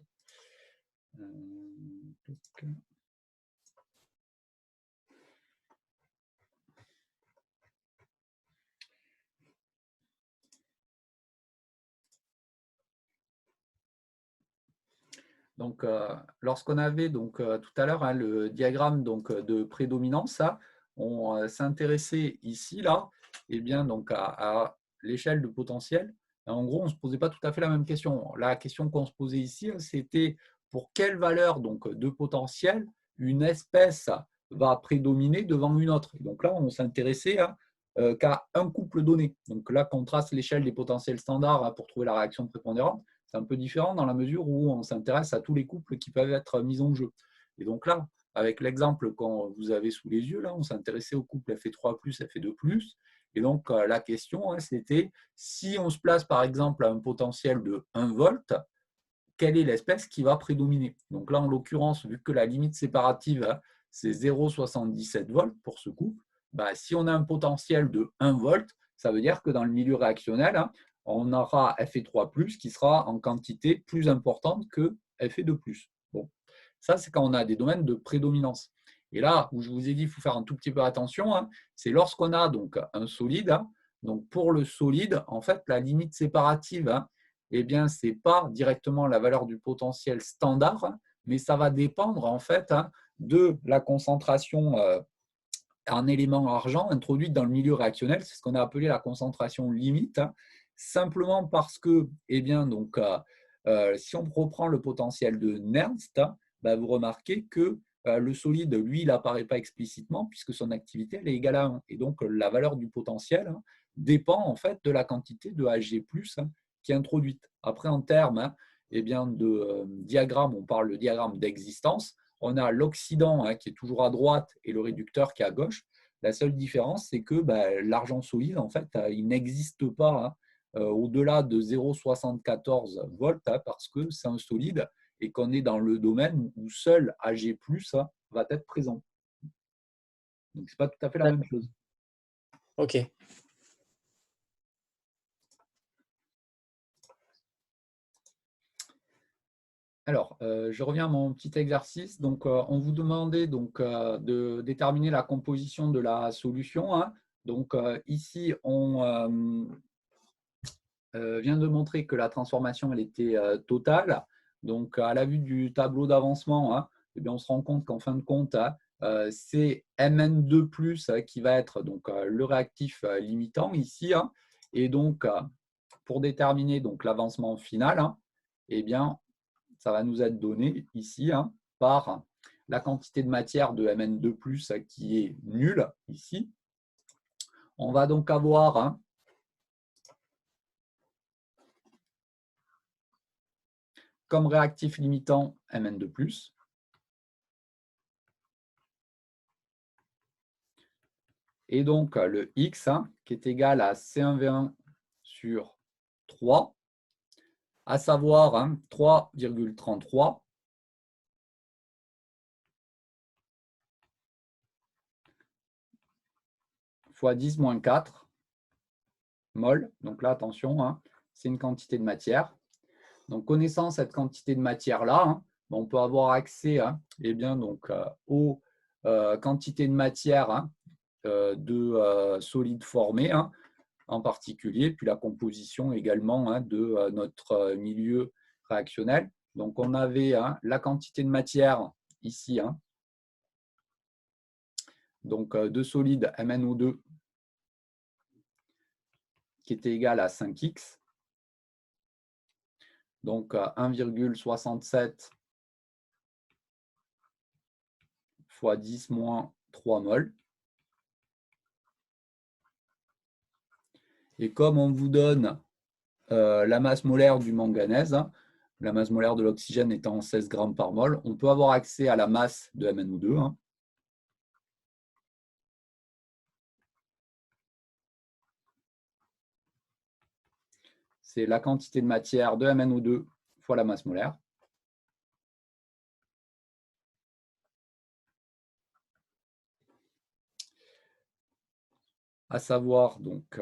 Donc, lorsqu'on avait donc, tout à l'heure hein, le diagramme donc, de prédominance, hein, on s'intéressait ici, là, et bien, donc, à l'échelle de potentiel. En gros, on ne se posait pas tout à fait la même question. La question qu'on se posait ici, c'était pour quelle valeur donc, de potentiel une espèce va prédominer devant une autre. Et donc là, on s'intéressait qu'à un couple donné. Donc là, qu'on trace l'échelle des potentiels standards hein, pour trouver la réaction prépondérante, c'est un peu différent dans la mesure où on s'intéresse à tous les couples qui peuvent être mis en jeu. Et donc là, avec l'exemple que vous avez sous les yeux, là, on s'intéressait au couple Fe3+, Fe2+. Et donc, la question, hein, c'était si on se place par exemple à un potentiel de 1 volt, quelle est l'espèce qui va prédominer? Donc là, en l'occurrence, vu que la limite séparative, hein, c'est 0,77 volts pour ce couple, si on a un potentiel de 1 volt, ça veut dire que dans le milieu réactionnel, hein, on aura Fe3+, qui sera en quantité plus importante que Fe2+. Bon. Ça, c'est quand on a des domaines de prédominance. Et là, où je vous ai dit qu'il faut faire un tout petit peu attention, hein, c'est lorsqu'on a donc un solide. Hein, donc pour le solide, en fait, la limite séparative, hein, eh bien, ce n'est pas directement la valeur du potentiel standard, hein, mais ça va dépendre en fait hein, de la concentration en élément argent introduite dans le milieu réactionnel. C'est ce qu'on a appelé la concentration limite, hein, simplement parce que, eh bien, donc, si on reprend le potentiel de Nernst, hein, vous remarquez que le solide, lui, il n'apparaît pas explicitement puisque son activité elle est égale à 1. Et donc, la valeur du potentiel dépend en fait de la quantité de Hg+, qui est introduite. Après, en termes eh bien, de diagramme, on parle de diagramme d'existence. On a l'oxydant qui est toujours à droite et le réducteur qui est à gauche. La seule différence, c'est que l'argent solide, en fait, il n'existe pas au-delà de 0,74 volts parce que c'est un solide et qu'on est dans le domaine où seul Ag+, va être présent. Donc, ce n'est pas tout à fait la même chose. Ok. Alors, je reviens à mon petit exercice. Donc, on vous demandait donc, de déterminer la composition de la solution. Donc, ici, on vient de montrer que la transformation elle était totale. Donc, à la vue du tableau d'avancement, eh bien, on se rend compte qu'en fin de compte, c'est Mn2+, qui va être donc, le réactif limitant ici. Et donc, pour déterminer l'avancement final, eh bien, ça va nous être donné ici par la quantité de matière de Mn2+, qui est nulle ici. On va donc avoir comme réactif limitant Mn2+. Et donc le X qui est égal à C1V1 sur 3, à savoir 3,33 fois 10 moins 4 mol. Donc là, attention, c'est une quantité de matière. Donc, connaissant cette quantité de matière-là, on peut avoir accès eh bien, donc, aux quantités de matière de solides formés en particulier, puis la composition également de notre milieu réactionnel. Donc, on avait la quantité de matière ici, donc de solide MnO2 qui était égal à 5x. Donc 1,67 fois 10 moins 3 mol. Et comme on vous donne la masse molaire du manganèse, la masse molaire de l'oxygène étant 16 grammes par mol, on peut avoir accès à la masse de MnO2. C'est la quantité de matière de MnO2 fois la masse molaire. À savoir donc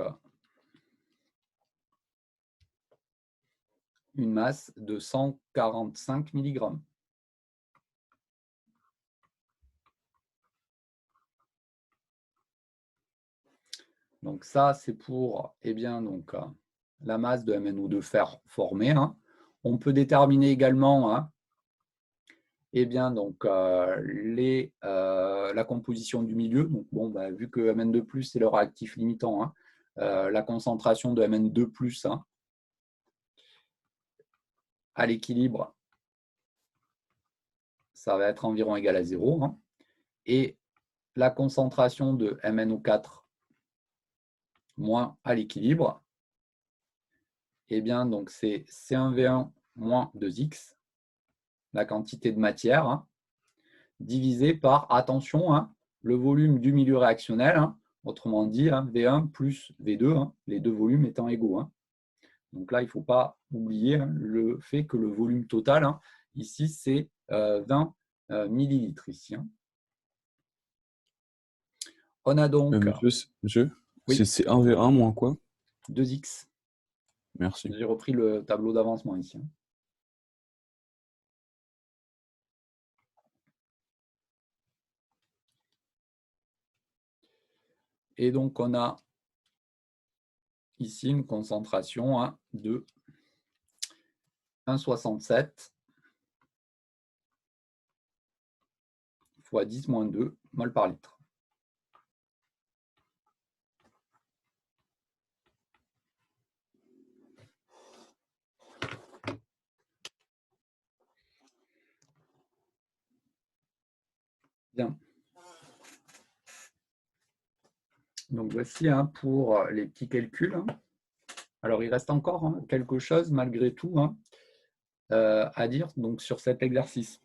une masse de 145 mg. Donc ça, c'est pour eh bien, donc, la masse de MnO2 formée. On peut déterminer également eh bien, donc, la composition du milieu. Donc, bon, vu que Mn2+, c'est le réactif limitant, la concentration de Mn2+, à l'équilibre, ça va être environ égal à 0. Et la concentration de MnO4 moins à l'équilibre, eh bien, donc c'est C1V1 moins 2X, la quantité de matière, divisé par, attention, le volume du milieu réactionnel, autrement dit, V1 plus V2, les deux volumes étant égaux. Donc là, il ne faut pas oublier le fait que le volume total, ici, c'est 20 millilitres. Ici. On a donc... monsieur, oui, c'est 1v1 moins quoi? 2x. Merci. J'ai repris le tableau d'avancement ici. Et donc, on a ici une concentration de 1,67 fois 10 moins 2 mol par litre. Donc, voici pour les petits calculs. Alors, il reste encore quelque chose, malgré tout, à dire donc, sur cet exercice.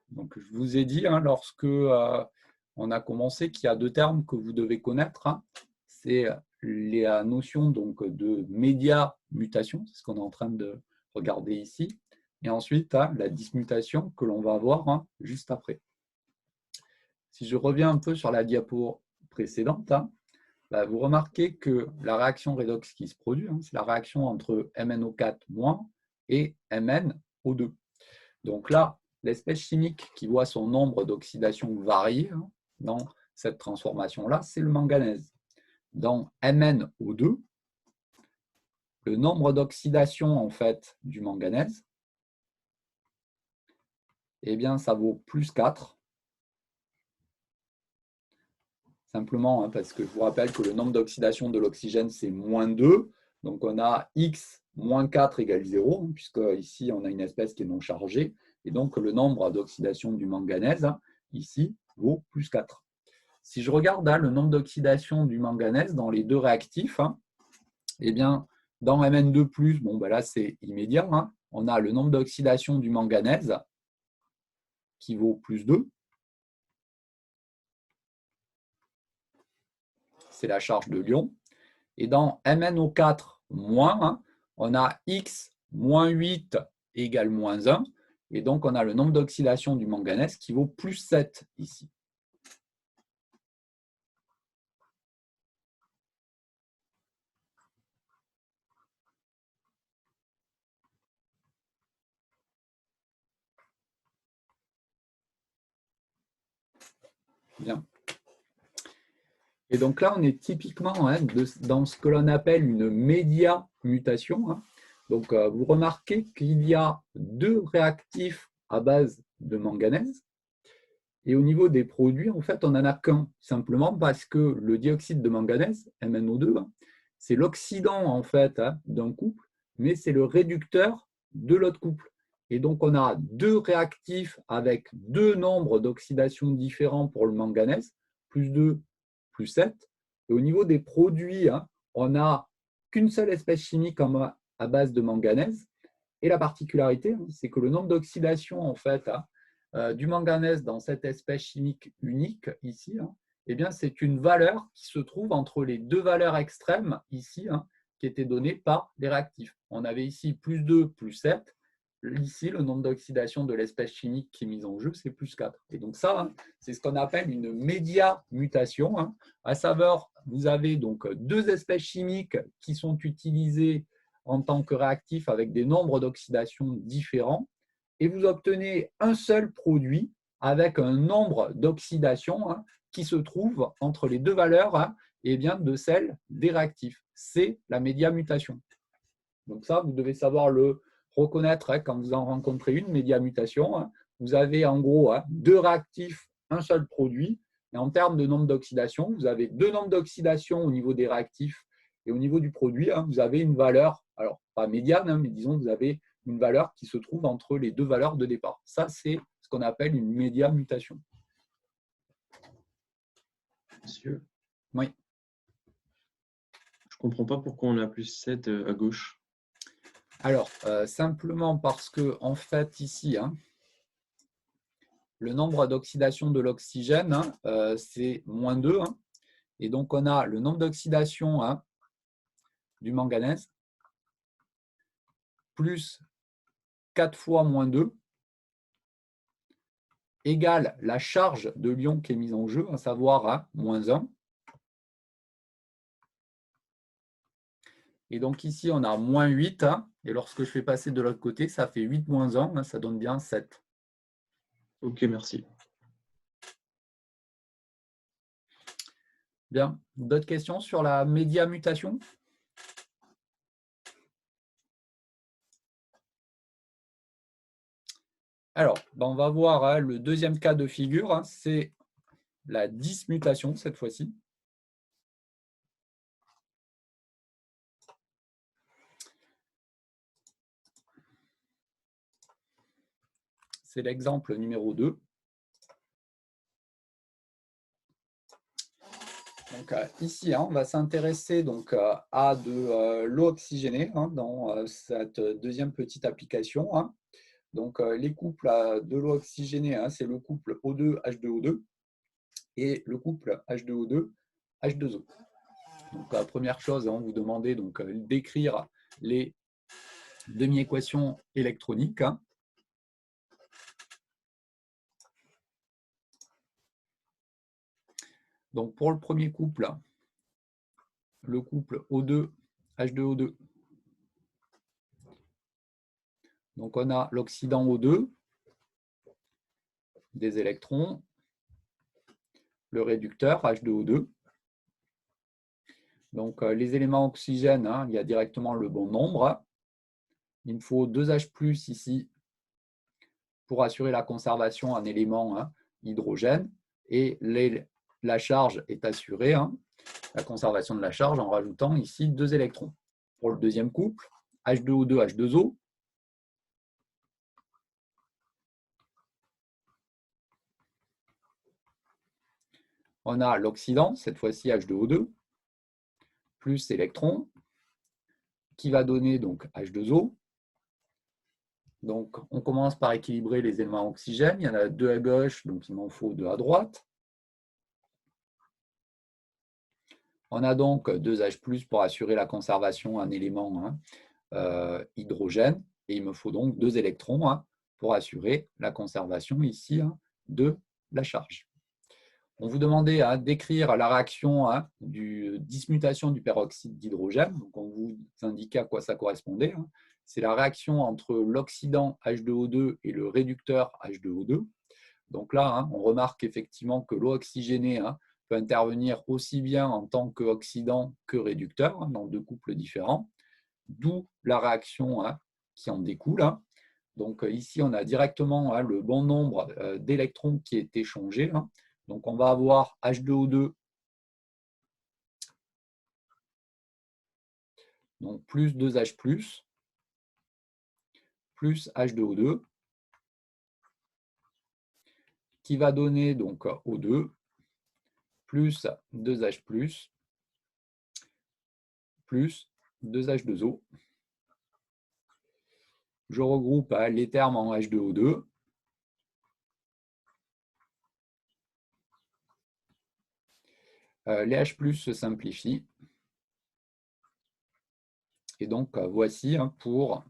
Donc, je vous ai dit, lorsque on a commencé, qu'il y a deux termes que vous devez connaître. C'est la notion donc, de média mutation, c'est ce qu'on est en train de regarder ici, et ensuite la dismutation que l'on va voir juste après. Si je reviens un peu sur la diapo précédente, vous remarquez que la réaction redox qui se produit, c'est la réaction entre MnO4- et MnO2. Donc là, l'espèce chimique qui voit son nombre d'oxydation varier dans cette transformation-là, c'est le manganèse. Dans MnO2, le nombre d'oxydation en fait du manganèse, eh bien, ça vaut plus 4. Simplement parce que je vous rappelle que le nombre d'oxydation de l'oxygène, c'est -2. Donc, on a X moins 4 égale 0, puisque ici, on a une espèce qui est non chargée. Et donc, le nombre d'oxydation du manganèse, ici, vaut plus 4. Si je regarde le nombre d'oxydation du manganèse dans les deux réactifs, eh bien, dans Mn2+, bon, là, c'est immédiat. On a le nombre d'oxydation du manganèse qui vaut plus 2. C'est la charge de l'ion. Et dans MnO4-, on a X moins 8 égale moins 1. Et donc, on a le nombre d'oxydation du manganèse qui vaut plus 7 ici. Bien. Et donc là, on est typiquement dans ce que l'on appelle une média mutation. Donc, vous remarquez qu'il y a deux réactifs à base de manganèse. Et au niveau des produits, en fait, on n'en a qu'un, simplement parce que le dioxyde de manganèse, MnO2, c'est l'oxydant en fait d'un couple, mais c'est le réducteur de l'autre couple. Et donc, on a deux réactifs avec deux nombres d'oxydation différents pour le manganèse, plus 2, plus 7. Et au niveau des produits, on n'a qu'une seule espèce chimique à base de manganèse. Et la particularité, c'est que le nombre d'oxydation en fait, du manganèse dans cette espèce chimique unique ici, eh bien, c'est une valeur qui se trouve entre les deux valeurs extrêmes ici, qui étaient données par les réactifs. On avait ici plus 2, plus 7. Ici, le nombre d'oxydation de l'espèce chimique qui est mise en jeu, c'est plus 4. Et donc ça, c'est ce qu'on appelle une média mutation. À savoir, vous avez donc deux espèces chimiques qui sont utilisées en tant que réactifs avec des nombres d'oxydation différents, et vous obtenez un seul produit avec un nombre d'oxydation qui se trouve entre les deux valeurs et bien, de celle des réactifs. C'est la média mutation. Donc ça, vous devez savoir le reconnaître quand vous en rencontrez une média mutation. Vous avez en gros deux réactifs, un seul produit. Et en termes de nombre d'oxydation, vous avez deux nombres d'oxydation au niveau des réactifs et au niveau du produit, vous avez une valeur, alors pas médiane, mais disons que vous avez une valeur qui se trouve entre les deux valeurs de départ. Ça, c'est ce qu'on appelle une média mutation. Monsieur, oui. Je ne comprends pas pourquoi on a plus 7 à gauche. Alors, simplement parce que, en fait, ici, le nombre d'oxydation de l'oxygène, c'est -2. Et donc, on a le nombre d'oxydation du manganèse plus 4 fois -2 égale la charge de l'ion qui est mise en jeu, à savoir -1. Et donc ici, on a -8. Et lorsque je fais passer de l'autre côté, ça fait 8 moins 1, ça donne bien 7. Ok, merci. Bien. D'autres questions sur la média mutation ? Alors, on va voir le deuxième cas de figure, c'est la dismutation cette fois-ci. C'est l'exemple numéro 2. Donc Donc, ici, on va s'intéresser à de l'eau oxygénée dans cette deuxième petite application. Donc, les couples de l'eau oxygénée, c'est le couple O2H2O2 et le couple H2O2 H2O. Donc, première chose, vous demandez d'écrire les demi-équations électroniques. Donc, pour le premier couple, le couple O2H2O2. Donc, on a l'oxydant O2, des électrons, le réducteur H2O2. Donc, les éléments oxygène, il y a directement le bon nombre. Il me faut 2H+ ici pour assurer la conservation en élément hydrogène. Et la charge est assurée, la conservation de la charge, en rajoutant ici 2 électrons. Pour le deuxième couple, H2O2, H2O. On a l'oxydant, cette fois-ci H2O2, plus électrons, qui va donner donc H2O. Donc, on commence par équilibrer les éléments oxygène. Il y en a 2 à gauche, donc il m'en faut 2 à droite. On a donc 2H+ pour assurer la conservation en élément hydrogène. Et il me faut donc 2 électrons pour assurer la conservation ici de la charge. On vous demandait d'écrire la réaction de dismutation du peroxyde d'hydrogène. Donc, on vous indiquait à quoi ça correspondait. C'est la réaction entre l'oxydant H2O2 et le réducteur H2O2. Donc là, on remarque effectivement que l'eau oxygénée peut intervenir aussi bien en tant qu'oxydant que réducteur dans 2 couples différents, d'où la réaction qui en découle. Donc ici, on a directement le bon nombre d'électrons qui est échangé. Donc on va avoir H2O2 donc plus 2H+, plus H2O2, qui va donner donc O2, plus 2H+, plus 2H2O. Je regroupe les termes en H2O2. Les H+ se simplifient. Et donc, voici pour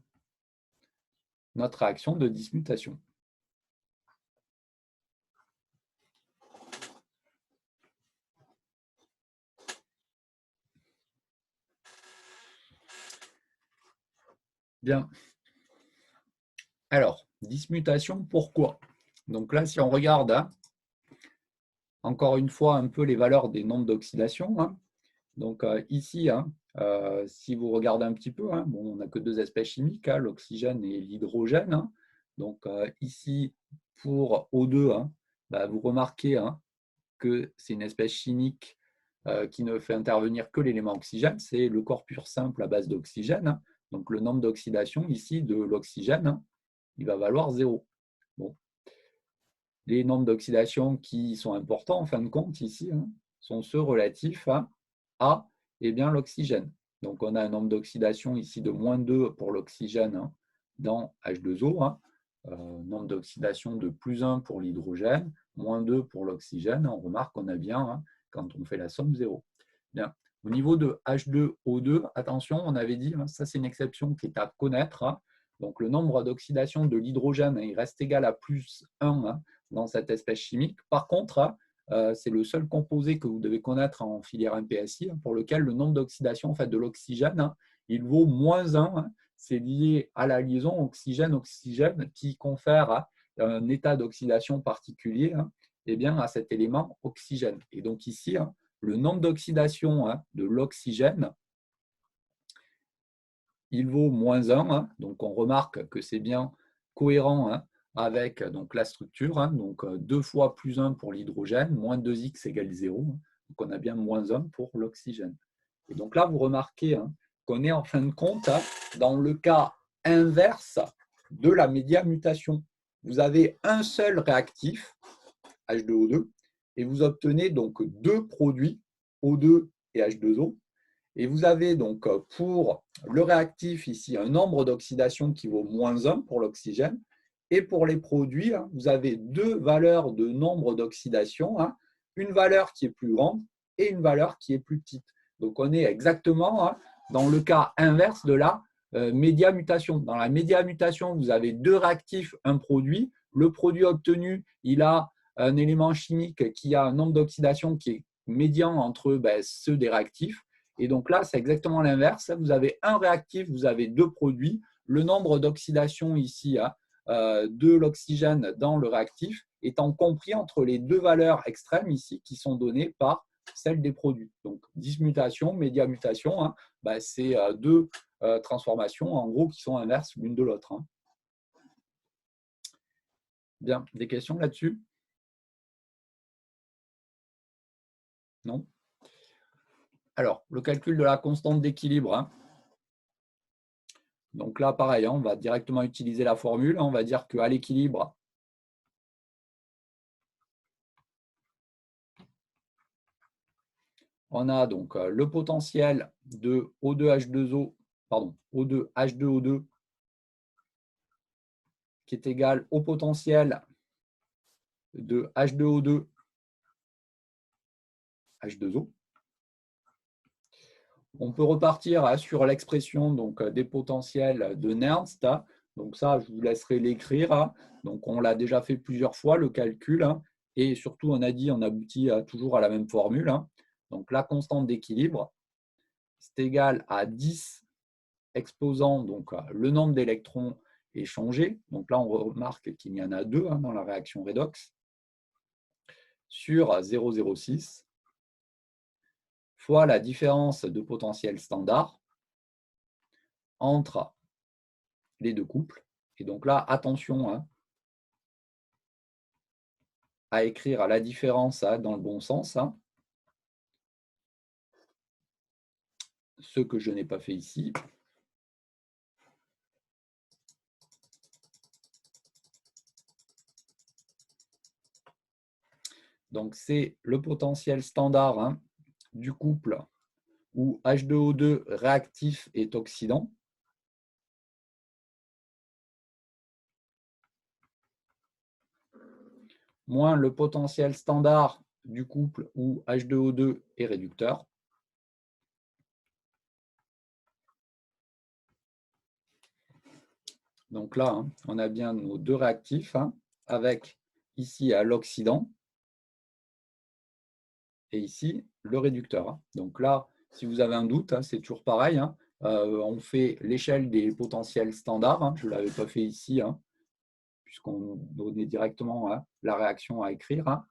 notre réaction de dismutation. Bien. Alors, dismutation, pourquoi? Donc là, si on regarde encore une fois un peu les valeurs des nombres d'oxydation, donc ici, si vous regardez un petit peu, bon, on n'a que 2 espèces chimiques, l'oxygène et l'hydrogène. Donc ici, pour O2, vous remarquez que c'est une espèce chimique qui ne fait intervenir que l'élément oxygène, c'est le corps pur simple à base d'oxygène. Donc le nombre d'oxydation ici de l'oxygène, il va valoir 0. Bon. Les nombres d'oxydation qui sont importants, en fin de compte, ici, sont ceux relatifs à l'oxygène. Donc, on a un nombre d'oxydation ici de -2 pour l'oxygène dans H2O, nombre d'oxydation de +1 pour l'hydrogène, -2 pour l'oxygène. On remarque qu'on a bien, quand on fait la somme, 0. Bien. Au niveau de H2O2, attention, on avait dit, ça c'est une exception qui est à connaître. Donc, le nombre d'oxydation de l'hydrogène, il reste égal à +1 dans cette espèce chimique. Par contre, c'est le seul composé que vous devez connaître en filière MPSI pour lequel le nombre d'oxydation de l'oxygène, il vaut -1. C'est lié à la liaison oxygène-oxygène qui confère un état d'oxydation particulier à cet élément oxygène. Et donc ici, le nombre d'oxydation de l'oxygène, il vaut -1. Donc on remarque que c'est bien cohérent avec la structure. Donc 2 fois +1 pour l'hydrogène, -2x égale 0. Donc on a bien -1 pour l'oxygène. Et donc là, vous remarquez qu'on est en fin de compte dans le cas inverse de la médiamutation. Vous avez un seul réactif, H2O2, et vous obtenez donc 2 produits O2 et H2O. Et vous avez donc pour le réactif ici un nombre d'oxydation qui vaut -1 pour l'oxygène. Et pour les produits, vous avez deux valeurs de nombre d'oxydation, une valeur qui est plus grande et une valeur qui est plus petite. Donc on est exactement dans le cas inverse de la médiamutation. Dans la médiamutation, vous avez deux réactifs, un produit. Le produit obtenu, il a un élément chimique qui a un nombre d'oxydation qui est médian entre ceux des réactifs. Et donc là, c'est exactement l'inverse. Vous avez un réactif, vous avez deux produits. Le nombre d'oxydation ici de l'oxygène dans le réactif étant compris entre les deux valeurs extrêmes ici qui sont données par celles des produits. Donc, dismutation, médiamutation, c'est deux transformations en gros qui sont inverses l'une de l'autre. Bien, des questions là-dessus? Non? Alors, le calcul de la constante d'équilibre. Donc là, pareil, on va directement utiliser la formule. On va dire qu'à l'équilibre, on a donc le potentiel de O2H2O, pardon, O2H2O2 qui est égal au potentiel de H2O2 H2O. On peut repartir sur l'expression des potentiels de Nernst. Donc ça, je vous laisserai l'écrire. Donc on l'a déjà fait plusieurs fois, le calcul. Et surtout, on aboutit toujours à la même formule. Donc la constante d'équilibre, c'est égal à 10 exposant le nombre d'électrons échangés. Donc là, on remarque qu'il y en a deux dans la réaction redox sur 0,06 fois la différence de potentiel standard entre les deux couples. Et donc là, attention à écrire la différence dans le bon sens. Ce que je n'ai pas fait ici. Donc c'est le potentiel standard du couple où H2O2 réactif est oxydant. Moins le potentiel standard du couple où H2O2 est réducteur. Donc là, on a bien nos deux réactifs avec ici l'oxydant et ici le réducteur. Donc là, si vous avez un doute, c'est toujours pareil. On fait l'échelle des potentiels standards. Je ne l'avais pas fait ici, puisqu'on donnait directement la réaction à écrire.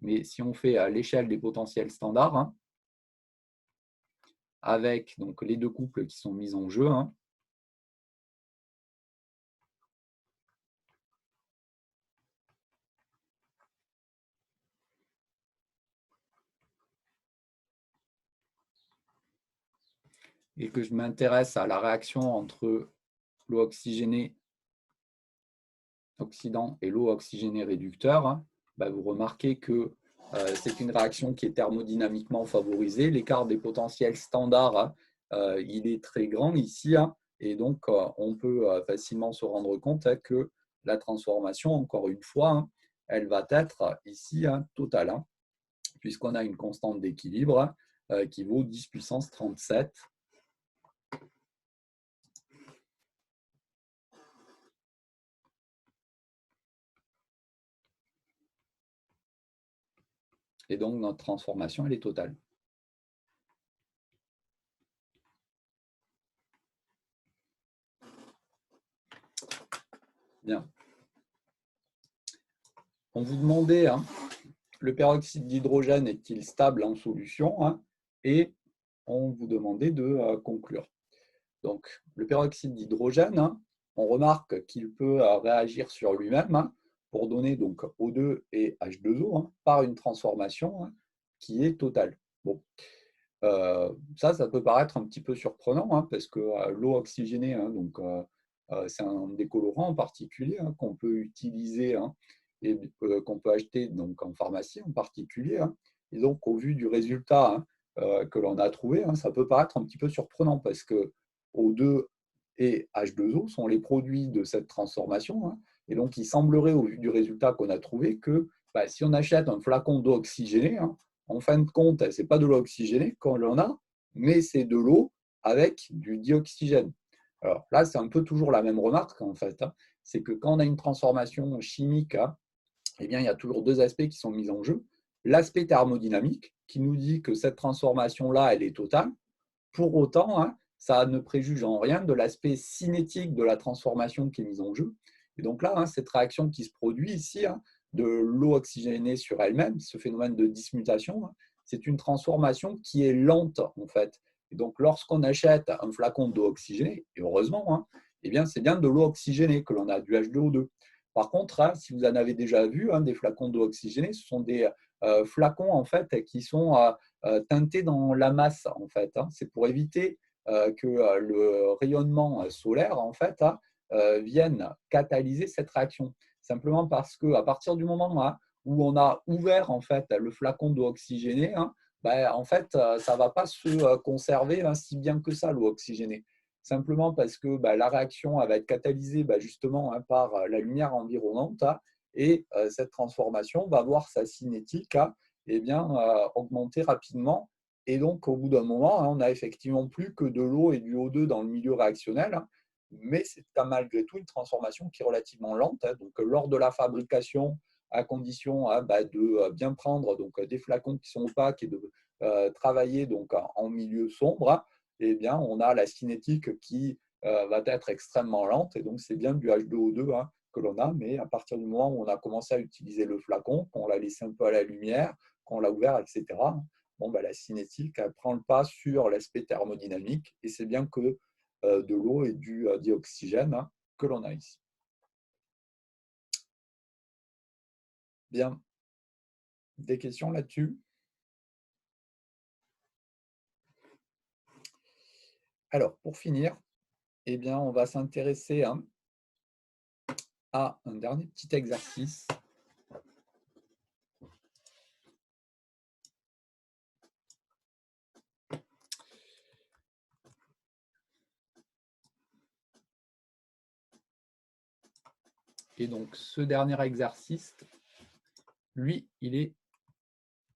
Mais si on fait l'échelle des potentiels standards, avec les deux couples qui sont mis en jeu, et que je m'intéresse à la réaction entre l'eau oxygénée oxydant et l'eau oxygénée réducteur, vous remarquez que c'est une réaction qui est thermodynamiquement favorisée. L'écart des potentiels standards, il est très grand ici, et donc on peut facilement se rendre compte que la transformation, encore une fois, elle va être ici totale, puisqu'on a une constante d'équilibre qui vaut 10 puissance 37. Et donc, notre transformation, elle est totale. Bien. On vous demandait, le peroxyde d'hydrogène est-il stable en solution, et on vous demandait de conclure. Donc, le peroxyde d'hydrogène, on remarque qu'il peut réagir sur lui-même pour donner donc O2 et H2O par une transformation qui est totale. Bon. Ça peut paraître un petit peu surprenant parce que l'eau oxygénée, c'est un décolorant en particulier qu'on peut utiliser et qu'on peut acheter en pharmacie en particulier. Et donc, au vu du résultat que l'on a trouvées, ça peut paraître un petit peu surprenant parce que O2 et H2O sont les produits de cette transformation. Et donc, il semblerait, au vu du résultat qu'on a trouvé, que si on achète un flacon d'eau oxygénée, en fin de compte, ce n'est pas de l'eau oxygénée qu'on a, mais c'est de l'eau avec du dioxygène. Alors là, c'est un peu toujours la même remarque, en fait. C'est que quand on a une transformation chimique, eh bien, il y a toujours deux aspects qui sont mis en jeu. L'aspect thermodynamique, qui nous dit que cette transformation-là, elle est totale. Pour autant, ça ne préjuge en rien de l'aspect cinétique de la transformation qui est mise en jeu. Et donc là, cette réaction qui se produit ici, de l'eau oxygénée sur elle-même, ce phénomène de dismutation, c'est une transformation qui est lente, en fait. Et donc, lorsqu'on achète un flacon d'eau oxygénée, et heureusement, eh bien, c'est bien de l'eau oxygénée que l'on a, du H2O2. Par contre, si vous en avez déjà vu, des flacons d'eau oxygénée, ce sont des flacons en fait, qui sont teintés dans la masse. En fait, c'est pour éviter que le rayonnement solaire en fait, vienne catalyser cette réaction. Simplement parce qu'à partir du moment où on a ouvert en fait, le flacon d'eau oxygénée, en fait, ça ne va pas se conserver si bien que ça, l'eau oxygénée. Simplement parce que la réaction va être catalysée justement par la lumière environnante et cette transformation va voir sa cinétique augmenter rapidement. Et donc, au bout d'un moment, on n'a effectivement plus que de l'eau et du O2 dans le milieu réactionnel, mais c'est malgré tout une transformation qui est relativement lente. Donc, lors de la fabrication, à condition de bien prendre des flacons qui sont opaques et de travailler donc, en milieu sombre, eh bien, on a la cinétique qui va être extrêmement lente. Et donc, c'est bien du H2O2 que l'on a. Mais à partir du moment où on a commencé à utiliser le flacon, qu'on l'a laissé un peu à la lumière, qu'on l'a ouvert, etc., la cinétique elle prend le pas sur l'aspect thermodynamique. Et c'est bien que de l'eau et du dioxygène que l'on a ici. Bien. Des questions là-dessus? Alors, pour finir, eh bien, on va s'intéresser à un dernier petit exercice. Et donc, ce dernier exercice, lui, il est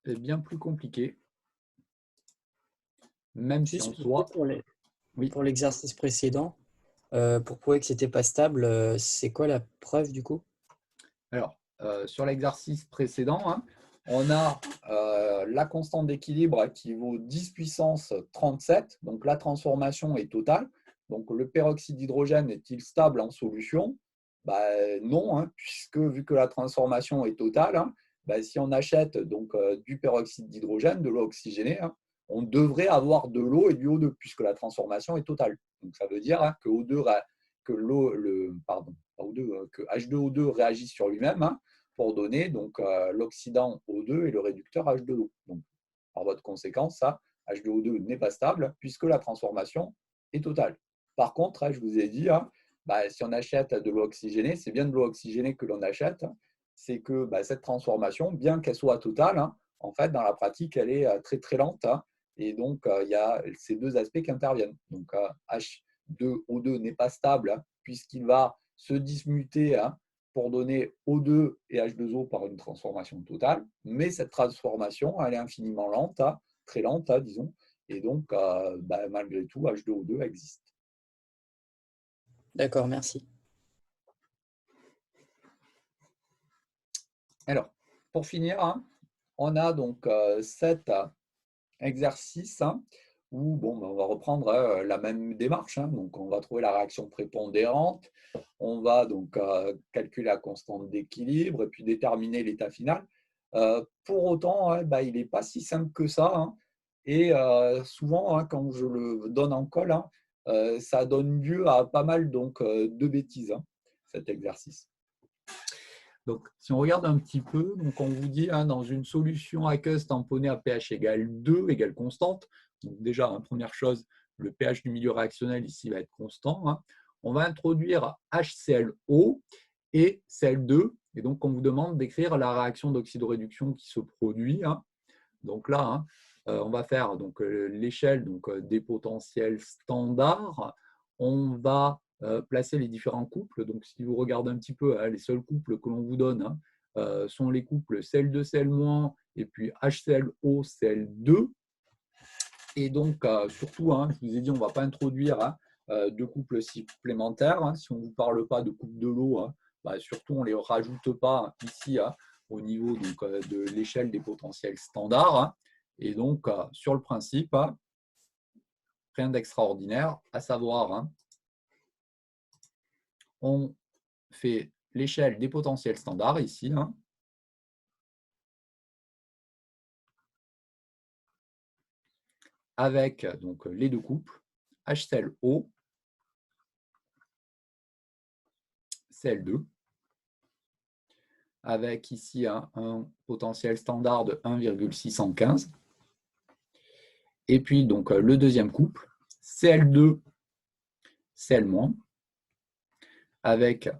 bien plus compliqué. Même si en soi… Pour l'exercice précédent, pour prouver que ce n'était pas stable, c'est quoi la preuve du coup? Alors, sur l'exercice précédent, on a la constante d'équilibre qui vaut 10 puissance 37. Donc, la transformation est totale. Donc, le peroxyde d'hydrogène est-il stable en solution? Non, puisque vu que la transformation est totale, si on achète donc, du peroxyde d'hydrogène, de l'eau oxygénée, on devrait avoir de l'eau et du O2, puisque la transformation est totale. Donc, ça veut dire que que H2O2 réagit sur lui-même pour donner donc l'oxydant O2 et le réducteur H2O. Donc, par votre conséquence, H2O2 n'est pas stable puisque la transformation est totale. Par contre, je vous ai dit, si on achète de l'eau oxygénée, c'est bien de l'eau oxygénée que l'on achète. C'est que cette transformation, bien qu'elle soit totale, en fait, dans la pratique, elle est très très lente. Et donc, il y a ces deux aspects qui interviennent. Donc, H2O2 n'est pas stable puisqu'il va se dismuter pour donner O2 et H2O par une transformation totale. Mais cette transformation, elle est infiniment lente, très lente, disons. Et donc, malgré tout, H2O2 existe. D'accord, merci. Alors, pour finir, on a donc cet exercice où on va reprendre la même démarche. Donc, on va trouver la réaction prépondérante. On va donc calculer la constante d'équilibre et puis déterminer l'état final. Pour autant, il n'est pas si simple que ça. Et souvent, quand je le donne en colle, ça donne lieu à pas mal de bêtises, cet exercice. Donc, si on regarde un petit peu, donc on vous dit dans une solution aqueuse tamponnée à pH égale 2, égale constante. Donc déjà, première chose, le pH du milieu réactionnel ici va être constant. On va introduire HClO et Cl2. Et donc, on vous demande d'écrire la réaction d'oxydoréduction qui se produit. Donc là, on va faire l'échelle des potentiels standards. On va placer les différents couples. Donc, si vous regardez un petit peu, les seuls couples que l'on vous donne sont les couples Cl2, Cl- et puis HClO, Cl2. Et donc, surtout, je vous ai dit, on ne va pas introduire de couples supplémentaires. Si on ne vous parle pas de couple de lot, surtout, on ne les rajoute pas ici au niveau de l'échelle des potentiels standards. Et donc, sur le principe, rien d'extraordinaire, à savoir, on fait l'échelle des potentiels standards ici. Avec les deux couples, HClO, Cl2, avec ici un potentiel standard de 1,615. Et puis le deuxième couple, Cl2, Cl-, avec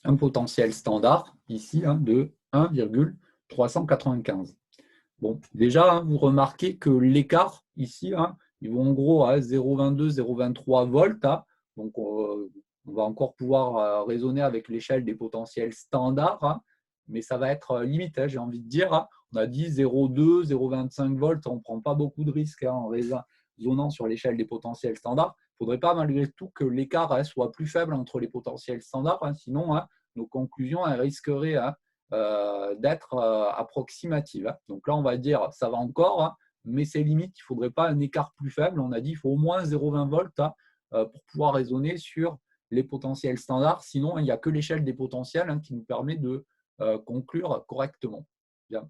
un potentiel standard ici de 1,395. Bon, déjà, vous remarquez que l'écart ici, il va en gros à 0,22, 0,23 volts. Donc, on va encore pouvoir raisonner avec l'échelle des potentiels standards, mais ça va être limite, j'ai envie de dire. On a dit 0,2, 0,25 volts, on ne prend pas beaucoup de risques en raisonnant sur l'échelle des potentiels standards. Il ne faudrait pas malgré tout que l'écart soit plus faible entre les potentiels standards, sinon nos conclusions risqueraient d'être approximatives. Donc là, on va dire ça va encore, mais c'est limite, il ne faudrait pas un écart plus faible. On a dit qu'il faut au moins 0,20 volts pour pouvoir raisonner sur les potentiels standards. Sinon, il n'y a que l'échelle des potentiels qui nous permet de conclure correctement. Bien.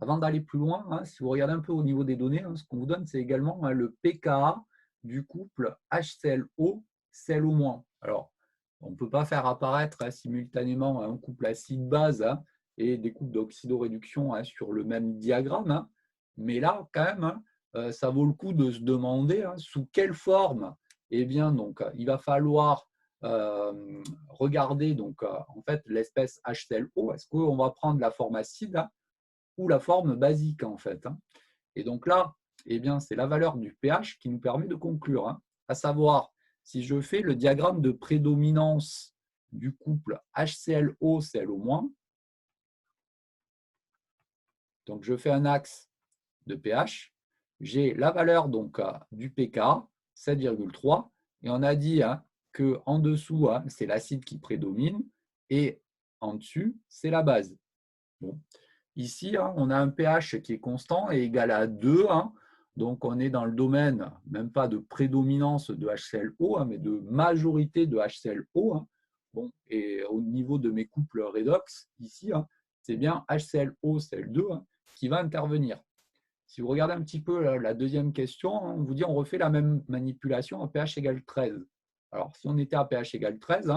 Avant d'aller plus loin, si vous regardez un peu au niveau des données, ce qu'on vous donne, c'est également le pKa du couple HClO, Cl-. Alors, on ne peut pas faire apparaître simultanément un couple acide-base et des couples d'oxydoréduction sur le même diagramme. Mais là, quand même, ça vaut le coup de se demander sous quelle forme il va falloir regarder en fait, l'espèce HClO. Est-ce qu'on va prendre la forme acide ou la forme basique en fait. Et donc là, c'est la valeur du pH qui nous permet de conclure, à savoir si je fais le diagramme de prédominance du couple HClO, Cl-, donc je fais un axe de pH, j'ai la valeur du pK, 7,3, et on a dit qu'en dessous, c'est l'acide qui prédomine, et en dessus, c'est la base. Bon. Ici, on a un pH qui est constant et égal à 2. Donc, on est dans le domaine, même pas de prédominance de HClO, mais de majorité de HClO. Bon, et au niveau de mes couples redox, ici, c'est bien HClO, Cl2 qui va intervenir. Si vous regardez un petit peu la deuxième question, on vous dit on refait la même manipulation à pH égale 13. Alors, si on était à pH égale 13,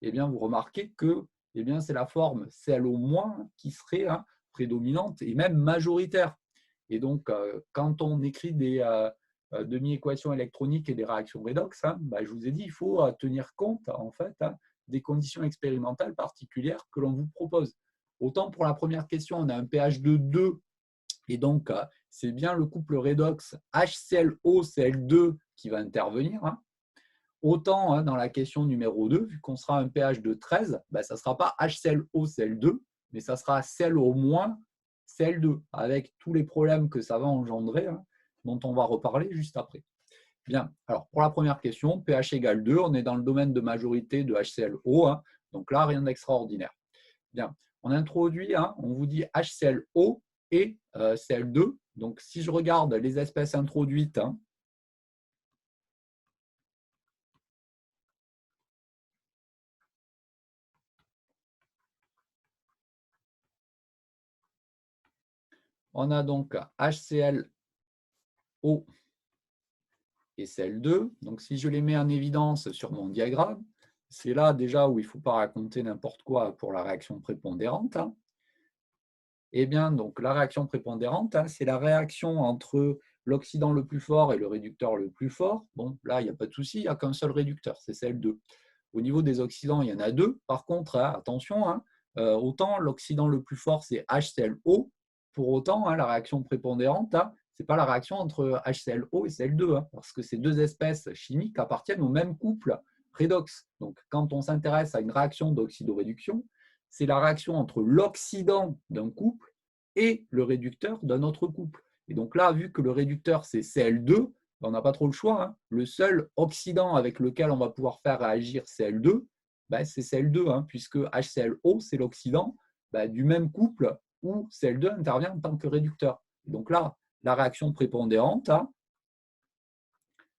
vous remarquez que c'est la forme Cl- qui serait prédominante et même majoritaire. Et donc, quand on écrit des demi-équations électroniques et des réactions redox, je vous ai dit, il faut tenir compte en fait des conditions expérimentales particulières que l'on vous propose. Autant pour la première question, on a un pH de 2, et donc c'est bien le couple redox HClO-Cl2 qui va intervenir. Autant dans la question numéro 2, vu qu'on sera un pH de 13, ça ne sera pas HClO-Cl2, mais ça sera Cl- Cl2, avec tous les problèmes que ça va engendrer, dont on va reparler juste après. Bien, alors pour la première question, pH égale 2, on est dans le domaine de majorité de HClO, donc là, rien d'extraordinaire. Bien, on introduit, on vous dit HClO et Cl2, donc si je regarde les espèces introduites, on a donc HClO et Cl2. Donc, si je les mets en évidence sur mon diagramme, c'est là déjà où il ne faut pas raconter n'importe quoi pour la réaction prépondérante. Eh bien, donc, la réaction prépondérante, c'est la réaction entre l'oxydant le plus fort et le réducteur le plus fort. Bon, là, il n'y a pas de souci, il n'y a qu'un seul réducteur, c'est Cl2. Au niveau des oxydants, il y en a deux. Par contre, attention, autant l'oxydant le plus fort, c'est HClO. Pour autant, la réaction prépondérante, ce n'est pas la réaction entre HClO et Cl2, parce que ces deux espèces chimiques appartiennent au même couple redox. Donc, quand on s'intéresse à une réaction d'oxydoréduction, c'est la réaction entre l'oxydant d'un couple et le réducteur d'un autre couple. Et donc là, vu que le réducteur, c'est Cl2, on n'a pas trop le choix. Le seul oxydant avec lequel on va pouvoir faire réagir Cl2, c'est Cl2, puisque HClO, c'est l'oxydant du même couple où Cl2 intervient en tant que réducteur. Et donc là, la réaction prépondérante,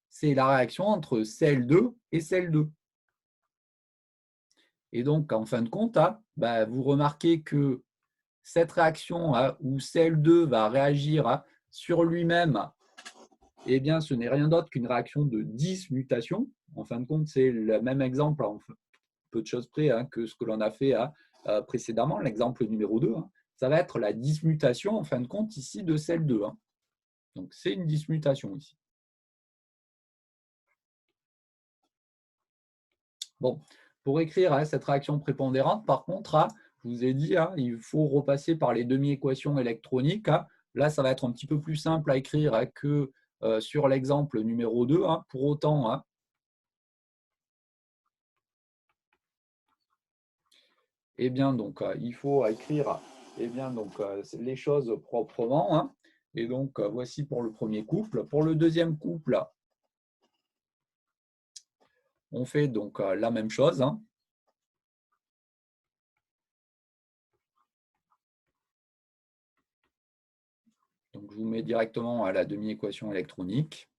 c'est la réaction entre Cl2 et Cl2. Et donc, en fin de compte, vous remarquez que cette réaction où Cl2 va réagir sur lui-même, eh bien, ce n'est rien d'autre qu'une réaction de dismutation. En fin de compte, c'est le même exemple, en peu de choses près, que ce que l'on a fait précédemment, l'exemple numéro 2. Ça va être la dismutation, en fin de compte, ici, de Cl2. Donc, c'est une dismutation ici. Bon, pour écrire cette réaction prépondérante, par contre, je vous ai dit, il faut repasser par les demi-équations électroniques. Là, ça va être un petit peu plus simple à écrire que sur l'exemple numéro 2. Pour autant, eh bien, donc, il faut écrire les choses proprement. Et donc, voici pour le premier couple. Pour le deuxième couple, on fait donc la même chose. Donc, je vous mets directement à la demi-équation électronique.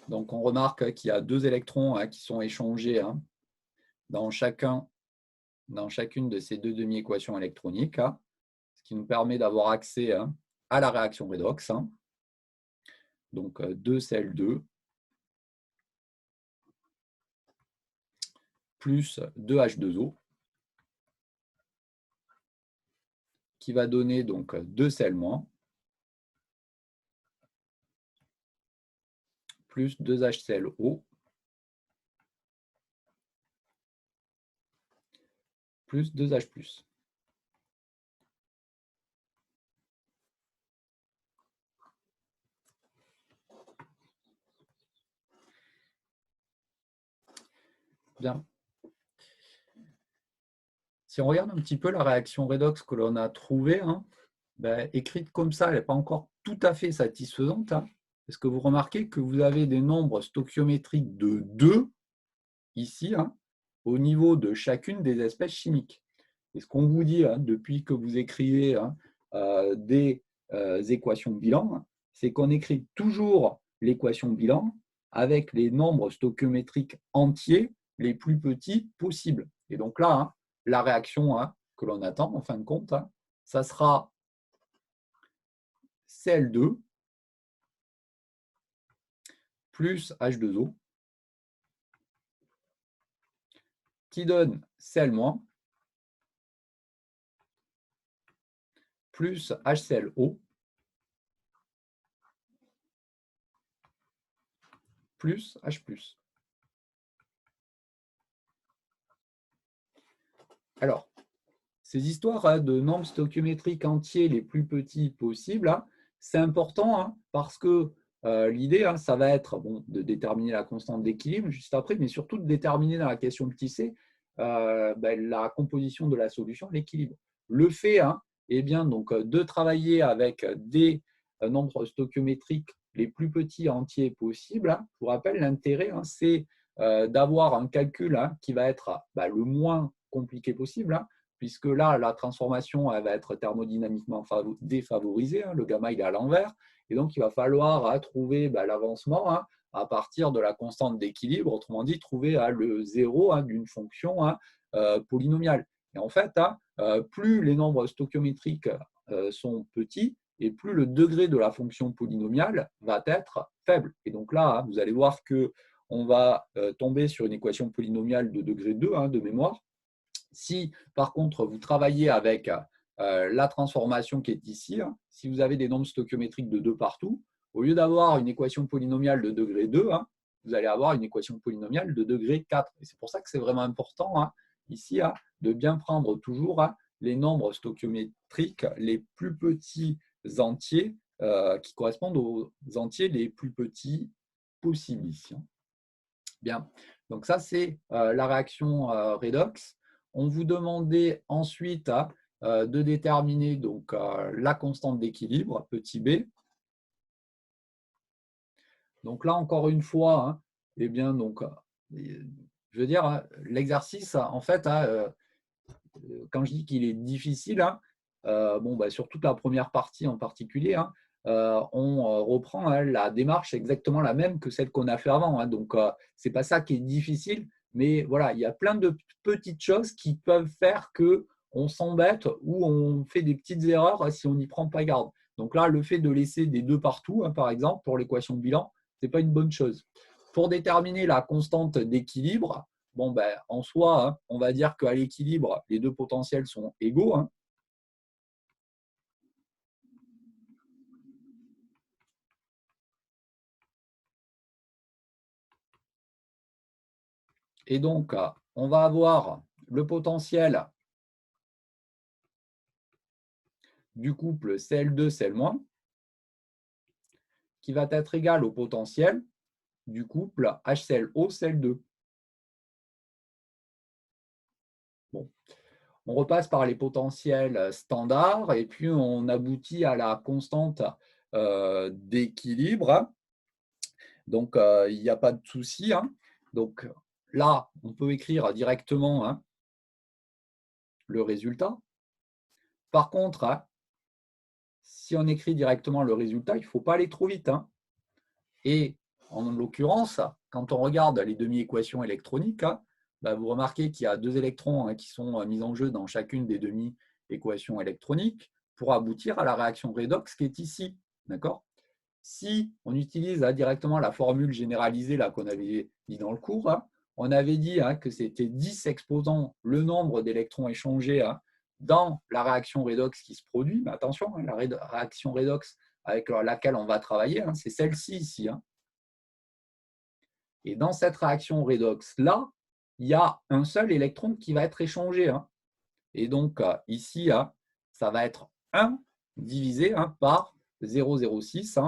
Donc, on remarque qu'il y a deux électrons qui sont échangés dans chacune de ces deux demi-équations électroniques, ce qui nous permet d'avoir accès à la réaction redox. Donc, 2Cl2 plus 2H2O qui va donner donc 2Cl- plus 2HClO plus 2H+. Bien. Si on regarde un petit peu la réaction redox que l'on a trouvée, écrite comme ça, elle n'est pas encore tout à fait satisfaisante. Parce que vous remarquez que vous avez des nombres stoichiométriques de 2 ici, au niveau de chacune des espèces chimiques. Et ce qu'on vous dit depuis que vous écrivez des équations bilan, c'est qu'on écrit toujours l'équation bilan avec les nombres stoichiométriques entiers les plus petits possibles. Et donc là, la réaction que l'on attend, en fin de compte, ça sera Cl2 plus H2O qui donne Cl- plus HClO plus H+. Alors, ces histoires de nombres stoichiométriques entiers les plus petits possibles, c'est important parce que l'idée, ça va être de déterminer la constante d'équilibre juste après, mais surtout de déterminer dans la question petit c la composition de la solution, l'équilibre. Le fait donc, de travailler avec des nombres stoichiométriques les plus petits entiers possibles, je vous rappelle, l'intérêt, c'est d'avoir un calcul qui va être le moins compliqué possible, puisque là, la transformation elle va être thermodynamiquement défavorisée, le gamma il est à l'envers, et donc il va falloir trouver l'avancement à partir de la constante d'équilibre, autrement dit, trouver le zéro d'une fonction polynomiale. Et en fait, plus les nombres stoichiométriques sont petits, et plus le degré de la fonction polynomiale va être faible. Et donc là, vous allez voir qu'on va tomber sur une équation polynomiale de degré 2 de mémoire. Si, par contre, vous travaillez avec la transformation qui est ici, si vous avez des nombres stoichiométriques de 2 partout, au lieu d'avoir une équation polynomiale de degré 2, vous allez avoir une équation polynomiale de degré 4. Et c'est pour ça que c'est vraiment important ici de bien prendre toujours les nombres stoichiométriques les plus petits entiers qui correspondent aux entiers les plus petits possibles ici. Bien, donc ça c'est la réaction redox. On vous demandait ensuite de déterminer donc, la constante d'équilibre, petit b. Donc là, encore une fois, eh bien, donc, je veux dire, l'exercice, en fait, quand je dis qu'il est difficile, sur toute la première partie en particulier, on reprend la démarche exactement la même que celle qu'on a fait avant. Donc, ce n'est pas ça qui est difficile, mais voilà, il y a plein de petites choses qui peuvent faire qu'on s'embête ou on fait des petites erreurs si on n'y prend pas garde. Donc là, le fait de laisser des 2 partout, par exemple, pour l'équation de bilan, ce n'est pas une bonne chose. Pour déterminer la constante d'équilibre, en soi, on va dire qu'à l'équilibre, les 2 potentiels sont égaux. Et donc, on va avoir le potentiel du couple Cl2, Cl-, qui va être égal au potentiel du couple HClO, Cl2. Bon. On repasse par les potentiels standards et puis on aboutit à la constante d'équilibre. Donc, il n'y a pas de souci. Donc, là, on peut écrire directement le résultat. Par contre, si on écrit directement le résultat, il ne faut pas aller trop vite. Et en l'occurrence, quand on regarde les demi-équations électroniques, vous remarquez qu'il y a 2 électrons qui sont mis en jeu dans chacune des demi-équations électroniques pour aboutir à la réaction redox qui est ici. D'accord ? Si on utilise directement la formule généralisée qu'on avait dit dans le cours, on avait dit que c'était 10 exposant le nombre d'électrons échangés dans la réaction redox qui se produit. Mais attention, la réaction redox avec laquelle on va travailler, c'est celle-ci ici. Et dans cette réaction redox-là, il y a un seul électron qui va être échangé. Et donc, ici, ça va être 1 divisé par 0,06.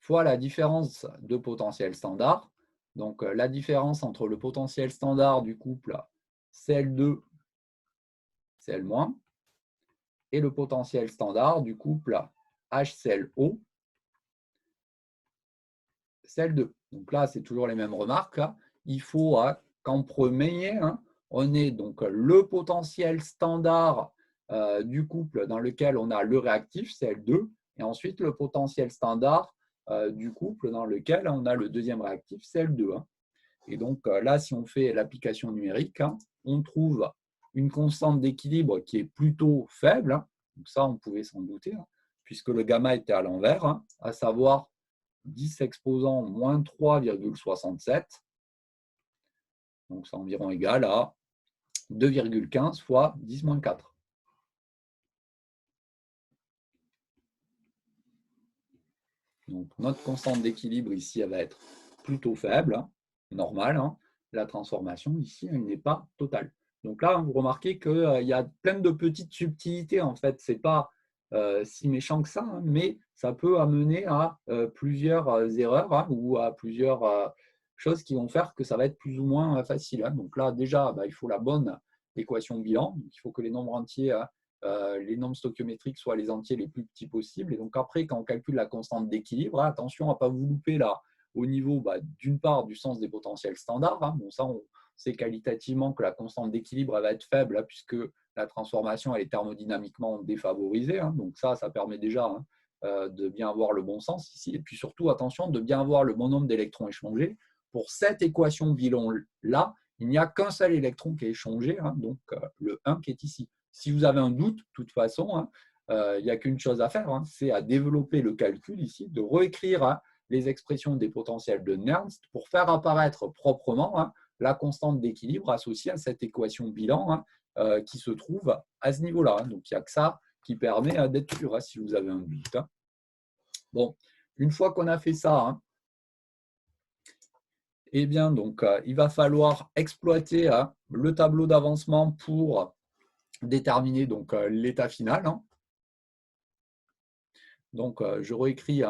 Fois la différence de potentiel standard. Donc, la différence entre le potentiel standard du couple Cl2, Cl- et le potentiel standard du couple HClO, Cl2. Donc là, c'est toujours les mêmes remarques. Il faut qu'en premier, on ait donc le potentiel standard du couple dans lequel on a le réactif, Cl2, et ensuite le potentiel standard du couple dans lequel on a le deuxième réactif, Cl2. Et donc là, si on fait l'application numérique, on trouve une constante d'équilibre qui est plutôt faible. Donc ça, on pouvait s'en douter, puisque le gamma était à l'envers, à savoir 10 exposant moins 3,67. Donc c'est environ égal à 2,15 fois 10 moins 4. Donc notre constante d'équilibre ici, elle va être plutôt faible, normale. La transformation ici, elle n'est pas totale. Donc là, vous remarquez qu'il y a plein de petites subtilités. En fait, ce n'est pas si méchant que ça, mais ça peut amener à plusieurs erreurs ou à plusieurs choses qui vont faire que ça va être plus ou moins facile. Donc là, déjà, il faut la bonne équation bilan. Donc, il faut que les nombres entiers, les nombres stoichiométriques soient les entiers les plus petits possibles. Et donc après, quand on calcule la constante d'équilibre, attention à ne pas vous louper là au niveau d'une part du sens des potentiels standards. Bon, ça, on sait qualitativement que la constante d'équilibre va être faible puisque la transformation elle est thermodynamiquement défavorisée. Donc ça permet déjà de bien avoir le bon sens ici. Et puis surtout, attention, de bien avoir le bon nombre d'électrons échangés. Pour cette équation bilan-là, il n'y a qu'un seul électron qui est échangé, donc le 1 qui est ici. Si vous avez un doute, de toute façon, il n'y a qu'une chose à faire, c'est à développer le calcul ici, de réécrire les expressions des potentiels de Nernst pour faire apparaître proprement la constante d'équilibre associée à cette équation bilan qui se trouve à ce niveau-là. Donc, il n'y a que ça qui permet d'être sûr si vous avez un doute. Bon, une fois qu'on a fait ça, hein, eh bien, donc, il va falloir exploiter le tableau d'avancement pour déterminer donc l'état final. Hein. Donc, je réécris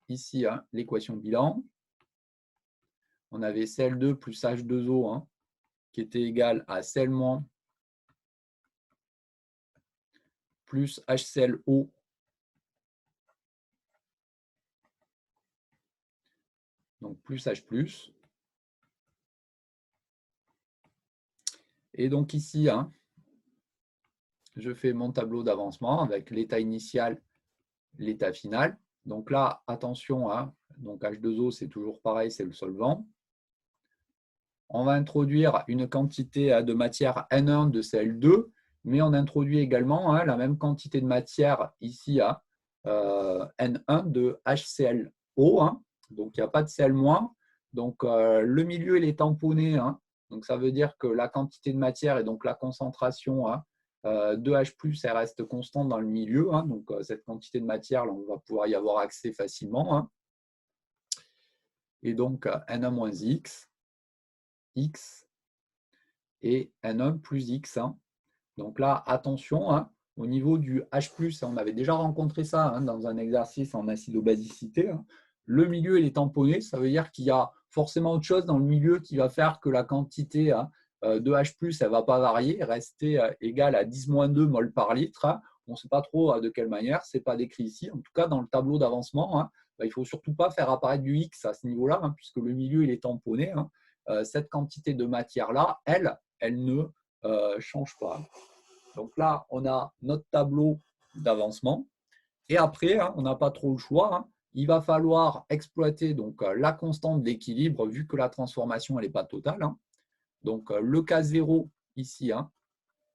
ici l'équation bilan. On avait CL2 plus H2O hein, qui était égal à CL- plus HClO donc plus H+. Et donc ici, hein, je fais mon tableau d'avancement avec l'état initial, l'état final. Donc là, attention, hein, donc H2O, c'est toujours pareil, c'est le solvant. On va introduire une quantité de matière N1 de Cl2, mais on introduit également la même quantité de matière ici à N1 de HClO. Hein. Donc, il n'y a pas de Cl-. Donc, le milieu, il est tamponné. Hein. Donc, ça veut dire que la quantité de matière et donc la concentration de H+, elle reste constante dans le milieu. Hein. Donc, cette quantité de matière, là, on va pouvoir y avoir accès facilement. Hein. Et donc, N1-X, X et N1 plus X. Hein. Donc là, attention, hein, au niveau du H+, on avait déjà rencontré ça hein, dans un exercice en acido-basicité. Hein. Le milieu, il est tamponné, ça veut dire qu'il y a forcément autre chose dans le milieu qui va faire que la quantité de H+, elle ne va pas varier, rester égale à 10-2 mol par litre. Hein. On ne sait pas trop de quelle manière, ce n'est pas décrit ici. En tout cas, dans le tableau d'avancement, hein, il ne faut surtout pas faire apparaître du X à ce niveau-là, hein, puisque le milieu, il est tamponné. Hein. Cette quantité de matière-là, elle ne change pas. Donc là, on a notre tableau d'avancement. Et après, hein, on n'a pas trop le choix. Hein. Il va falloir exploiter donc, la constante d'équilibre vu que la transformation n'est pas totale. Hein. Donc le K0 ici, hein,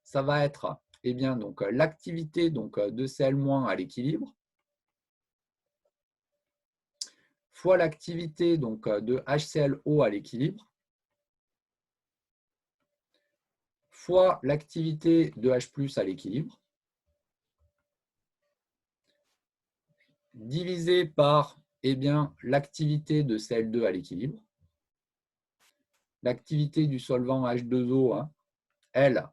ça va être eh bien, donc, l'activité donc, de Cl- à l'équilibre fois l'activité donc, de HClO à l'équilibre fois l'activité de H+ à l'équilibre, divisé par eh bien, l'activité de Cl2 à l'équilibre. L'activité du solvant H2O, hein, elle,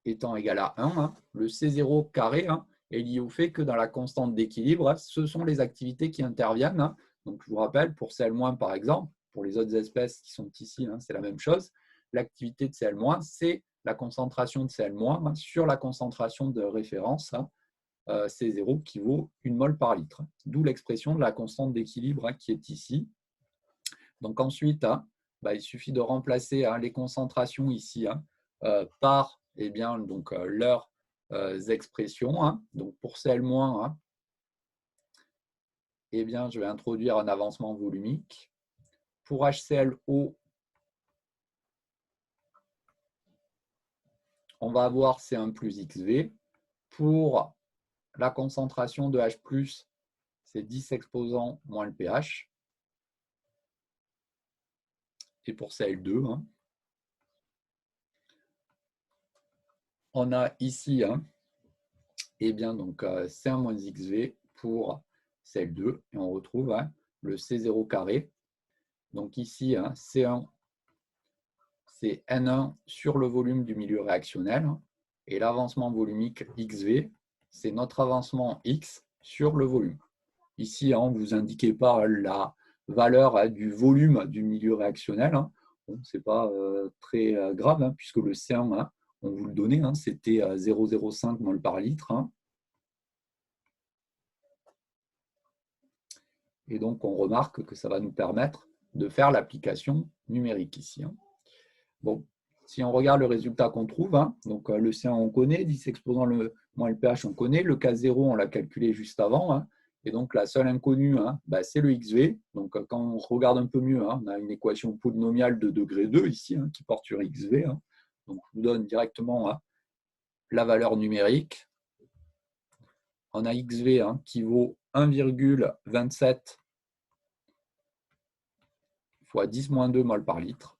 étant égale à 1, hein, le C0 carré hein, est lié au fait que dans la constante d'équilibre, ce sont les activités qui interviennent. Hein. Donc, je vous rappelle, pour Cl- par exemple, pour les autres espèces qui sont ici, hein, c'est la même chose. L'activité de Cl-, c'est la concentration de Cl- hein, sur la concentration de référence, hein, C0 qui vaut 1 mol par litre. D'où l'expression de la constante d'équilibre hein, qui est ici. Donc ensuite, hein, il suffit de remplacer hein, les concentrations ici hein, par eh bien, donc, leurs expressions. Hein. Donc pour Cl-, hein, eh bien, je vais introduire un avancement volumique. Pour HClO, on va avoir C1 plus XV. Pour la concentration de H+, c'est 10 exposant moins le pH. Et pour Cl2, hein, on a ici hein, eh bien, donc, C1 moins XV pour Cl2. Et on retrouve hein, le C0 carré. Donc ici, hein, C1, c'est N1 sur le volume du milieu réactionnel. Et l'avancement volumique XV, c'est notre avancement X sur le volume. Ici, on ne vous indiquez pas la valeur hein, du volume du milieu réactionnel. Hein. Bon, ce n'est pas très grave, hein, puisque le C1, hein, on vous le donnait, hein, c'était 0,05 mol par litre. Hein. Et donc, on remarque que ça va nous permettre de faire l'application numérique ici. Hein. Bon, si on regarde le résultat qu'on trouve, hein, donc le C1 on connaît, 10 exposant le moins le pH on connaît, le K0 on l'a calculé juste avant, hein, et donc la seule inconnue hein, c'est le XV. Donc quand on regarde un peu mieux, hein, on a une équation polynomiale de degré 2 ici hein, qui porte sur XV. Hein. Donc je vous donne directement hein, la valeur numérique. On a XV hein, qui vaut 1,27 fois 10-2 mol par litre.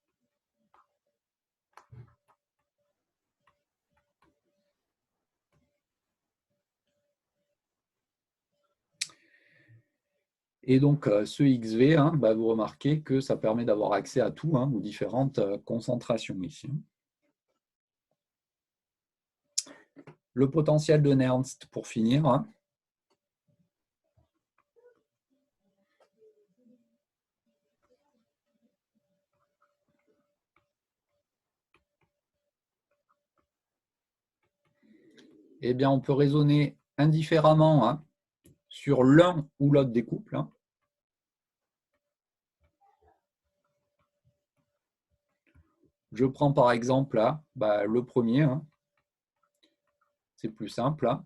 Et donc, ce XV, hein, vous remarquez que ça permet d'avoir accès à tout, hein, aux différentes concentrations ici. Le potentiel de Nernst, pour finir. Hein. Eh bien, on peut raisonner indifféremment, hein, sur l'un ou l'autre des couples. Hein. Je prends par exemple là, le premier. Hein. C'est plus simple. Hein.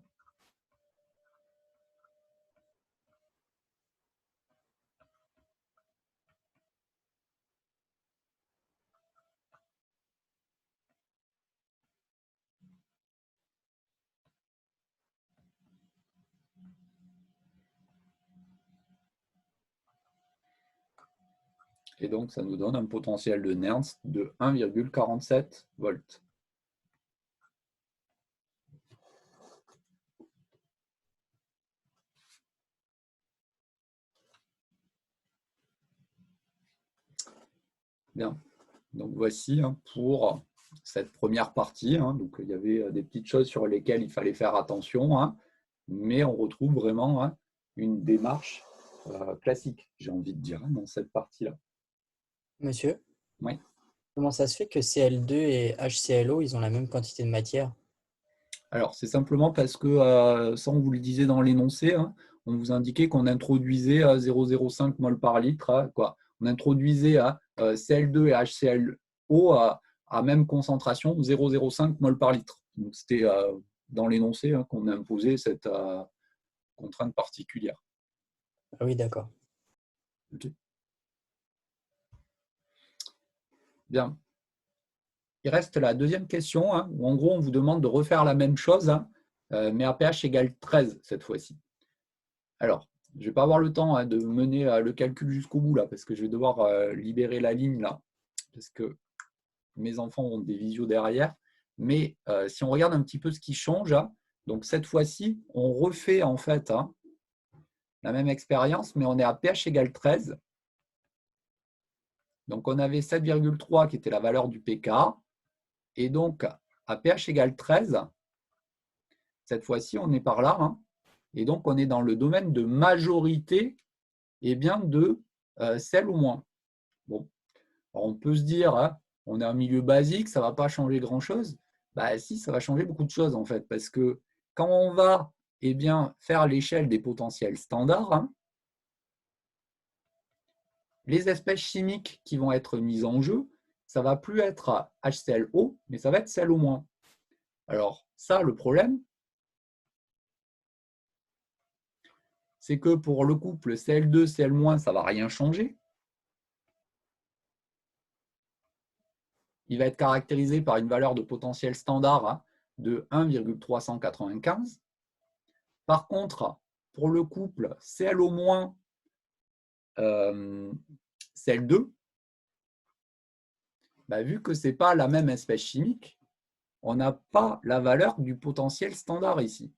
Et donc, ça nous donne un potentiel de Nernst de 1,47 volts. Bien. Donc, voici hein, pour cette première partie. Hein. Donc, il y avait des petites choses sur lesquelles il fallait faire attention, hein, mais on retrouve vraiment hein, une démarche classique, j'ai envie de dire, hein, dans cette partie-là. Monsieur, Oui. comment ça se fait que Cl2 et HClO, ils ont la même quantité de matière? Alors, c'est simplement parce que, ça on vous le disait dans l'énoncé, hein, on vous indiquait qu'on introduisait 0,05 mol par litre. Hein, quoi. On introduisait Cl2 et HClO à même concentration, 0,05 mol par litre. Donc, c'était dans l'énoncé hein, qu'on a imposé cette contrainte particulière. Ah oui, d'accord. Okay. Bien. Il reste la deuxième question, hein, où en gros, on vous demande de refaire la même chose, hein, mais à pH égale 13 cette fois-ci. Alors, je ne vais pas avoir le temps hein, de mener le calcul jusqu'au bout, là, parce que je vais devoir libérer la ligne, là, parce que mes enfants ont des visios derrière. Mais si on regarde un petit peu ce qui change, hein, donc cette fois-ci, on refait en fait hein, la même expérience, mais on est à pH égale 13. Donc, on avait 7,3 qui était la valeur du pK. Et donc, à pH égale 13, cette fois-ci, on est par là. Hein, et donc, on est dans le domaine de majorité et bien de sel ou moins. Bon. Alors, on peut se dire, hein, on est un milieu basique, ça ne va pas changer grand-chose. Si, ça va changer beaucoup de choses en fait, parce que quand on va faire l'échelle des potentiels standards, hein, les espèces chimiques qui vont être mises en jeu, ça ne va plus être HClO, mais ça va être ClO-. Alors, ça, le problème, c'est que pour le couple Cl2, Cl-, ça ne va rien changer. Il va être caractérisé par une valeur de potentiel standard hein, de 1,395. Par contre, pour le couple ClO-, Cl2, vu que ce n'est pas la même espèce chimique, on n'a pas la valeur du potentiel standard ici.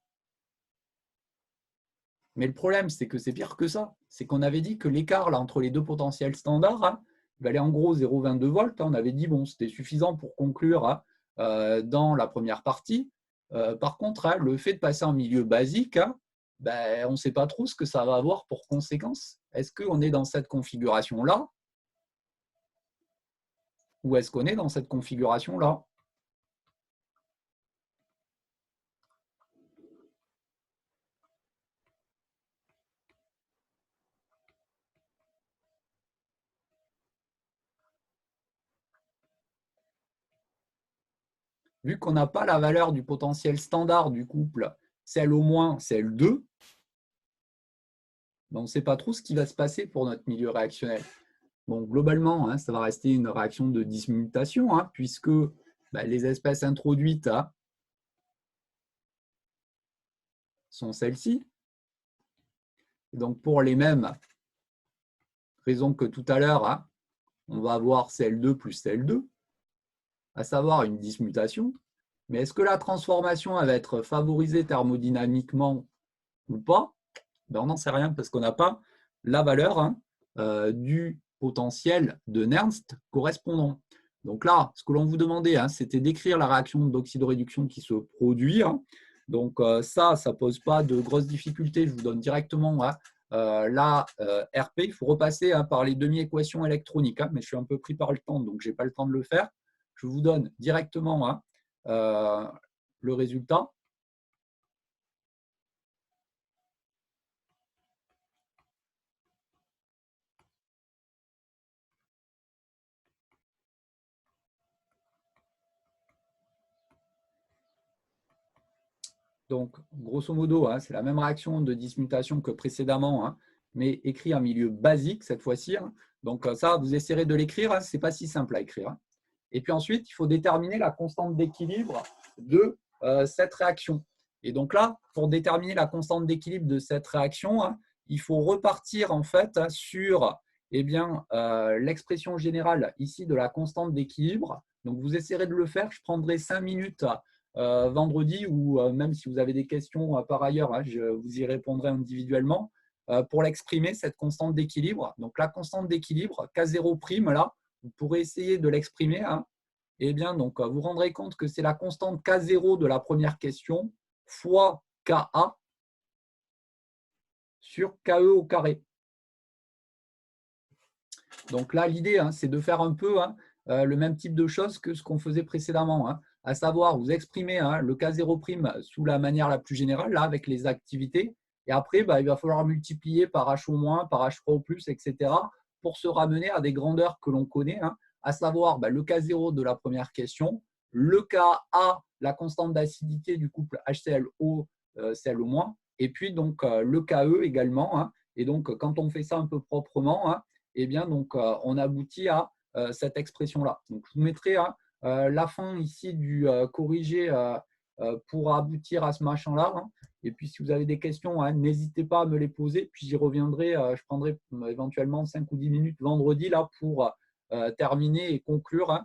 Mais le problème, c'est que c'est pire que ça. C'est qu'on avait dit que l'écart entre les deux potentiels standards hein, valait en gros 0,22 volts. On avait dit bon, c'était suffisant pour conclure hein, dans la première partie. Par contre, hein, le fait de passer en milieu basique, hein, on ne sait pas trop ce que ça va avoir pour conséquence. Est-ce qu'on est dans cette configuration-là ou est-ce qu'on est dans cette configuration-là? Vu qu'on n'a pas la valeur du potentiel standard du couple Cl-, Cl2, on ne sait pas trop ce qui va se passer pour notre milieu réactionnel. Bon, globalement, hein, ça va rester une réaction de dismutation, hein, puisque les espèces introduites hein, sont celles-ci. Donc, pour les mêmes raisons que tout à l'heure, hein, on va avoir Cl2 plus Cl2, à savoir une dismutation. Mais est-ce que la transformation va être favorisée thermodynamiquement ou pas? On n'en sait rien parce qu'on n'a pas la valeur du potentiel de Nernst correspondant. Donc là, ce que l'on vous demandait, c'était d'écrire la réaction d'oxydoréduction qui se produit. Donc ça ne pose pas de grosses difficultés. Je vous donne directement la RP. Il faut repasser par les demi-équations électroniques, mais je suis un peu pris par le temps, donc je n'ai pas le temps de le faire. Je vous donne directement le résultat. Donc, grosso modo, c'est la même réaction de dismutation que précédemment, mais écrit en milieu basique cette fois-ci. Donc, ça, vous essaierez de l'écrire. Ce n'est pas si simple à écrire. Et puis ensuite, il faut déterminer la constante d'équilibre de cette réaction. Et donc là, pour déterminer la constante d'équilibre de cette réaction, il faut repartir en fait sur l'expression générale ici de la constante d'équilibre. Donc, vous essaierez de le faire. Je prendrai 5 minutes vendredi ou même si vous avez des questions par ailleurs, je vous y répondrai individuellement pour l'exprimer, cette constante d'équilibre. Donc, la constante d'équilibre, K0', là, vous pourrez essayer de l'exprimer. Eh bien, donc, vous rendrez compte que c'est la constante K0 de la première question fois Ka sur Ke au carré. Donc là, l'idée, c'est de faire un peu le même type de choses que ce qu'on faisait précédemment, à savoir vous exprimez le K0' sous la manière la plus générale, là, avec les activités. Et après, il va falloir multiplier par H au moins, par H3 au plus, etc. pour se ramener à des grandeurs que l'on connaît, à savoir le K0 de la première question, le Ka, la constante d'acidité du couple HClO, Cl-, et puis donc le Ke également. Et donc, quand on fait ça un peu proprement, eh bien, donc, on aboutit à cette expression-là. Donc, je vous mettrai la fin ici du corrigé pour aboutir à ce machin-là. Et puis, si vous avez des questions, n'hésitez pas à me les poser. Puis, j'y reviendrai. Je prendrai éventuellement 5 ou 10 minutes vendredi là, pour terminer et conclure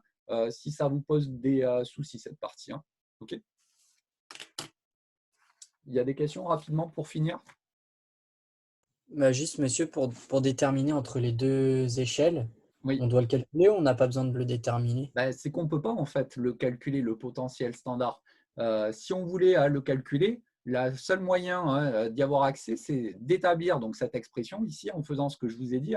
si ça vous pose des soucis, cette partie. OK. Il y a des questions rapidement pour finir? Juste, monsieur, pour déterminer entre les deux échelles, Oui. on doit le calculer ou on n'a pas besoin de le déterminer? C'est qu'on ne peut pas en fait le calculer, le potentiel standard. Si on voulait le calculer, le seul moyen d'y avoir accès, c'est d'établir donc cette expression ici en faisant ce que je vous ai dit,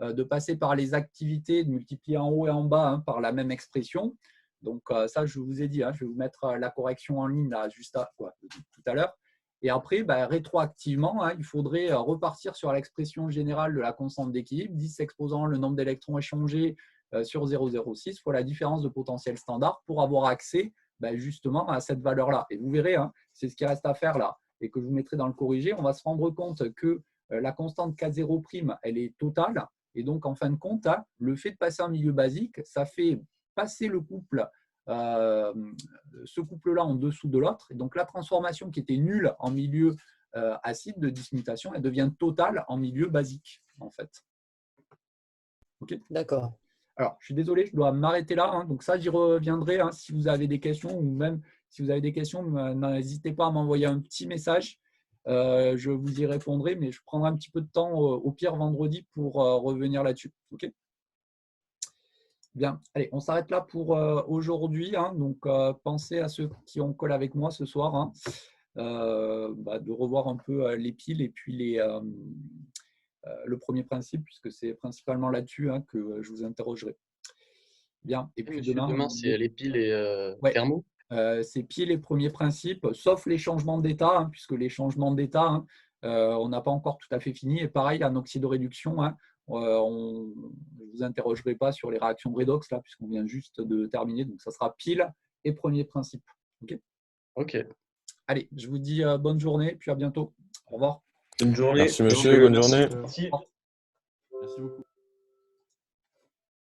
de passer par les activités, de multiplier en haut et en bas par la même expression. Donc ça, je vous ai dit, je vais vous mettre la correction en ligne là, juste tout à l'heure. Et après, rétroactivement, il faudrait repartir sur l'expression générale de la constante d'équilibre, 10 exposant le nombre d'électrons échangés sur 0,06 fois la différence de potentiel standard pour avoir accès justement à cette valeur-là. Et vous verrez, c'est ce qui reste à faire là et que je vous mettrai dans le corrigé. On va se rendre compte que la constante K0', elle est totale. Et donc, en fin de compte, le fait de passer en milieu basique, ça fait passer le couple, ce couple-là en dessous de l'autre. Et donc, la transformation qui était nulle en milieu acide de dismutation, elle devient totale en milieu basique, en fait. OK. D'accord. Alors, je suis désolé, je dois m'arrêter là. Donc ça, j'y reviendrai si vous avez des questions ou même si vous avez des questions, n'hésitez pas à m'envoyer un petit message. Je vous y répondrai, mais je prendrai un petit peu de temps au pire vendredi pour revenir là-dessus. OK. Bien, allez, on s'arrête là pour aujourd'hui. Donc, pensez à ceux qui ont collé avec moi ce soir, de revoir un peu les piles et puis le premier principe, puisque c'est principalement là-dessus que je vous interrogerai. Bien, et puis demain c'est les piles et thermo. C'est piles les premiers principes, sauf les changements d'état, puisque les changements d'état, on n'a pas encore tout à fait fini. Et pareil, en oxydoréduction, on ne vous interrogerai pas sur les réactions redox, là, puisqu'on vient juste de terminer. Donc, ça sera piles et premiers principes. OK. OK. Allez, je vous dis bonne journée, puis à bientôt. Au revoir. Bonne journée. Merci monsieur, bonne journée. Merci. Merci beaucoup.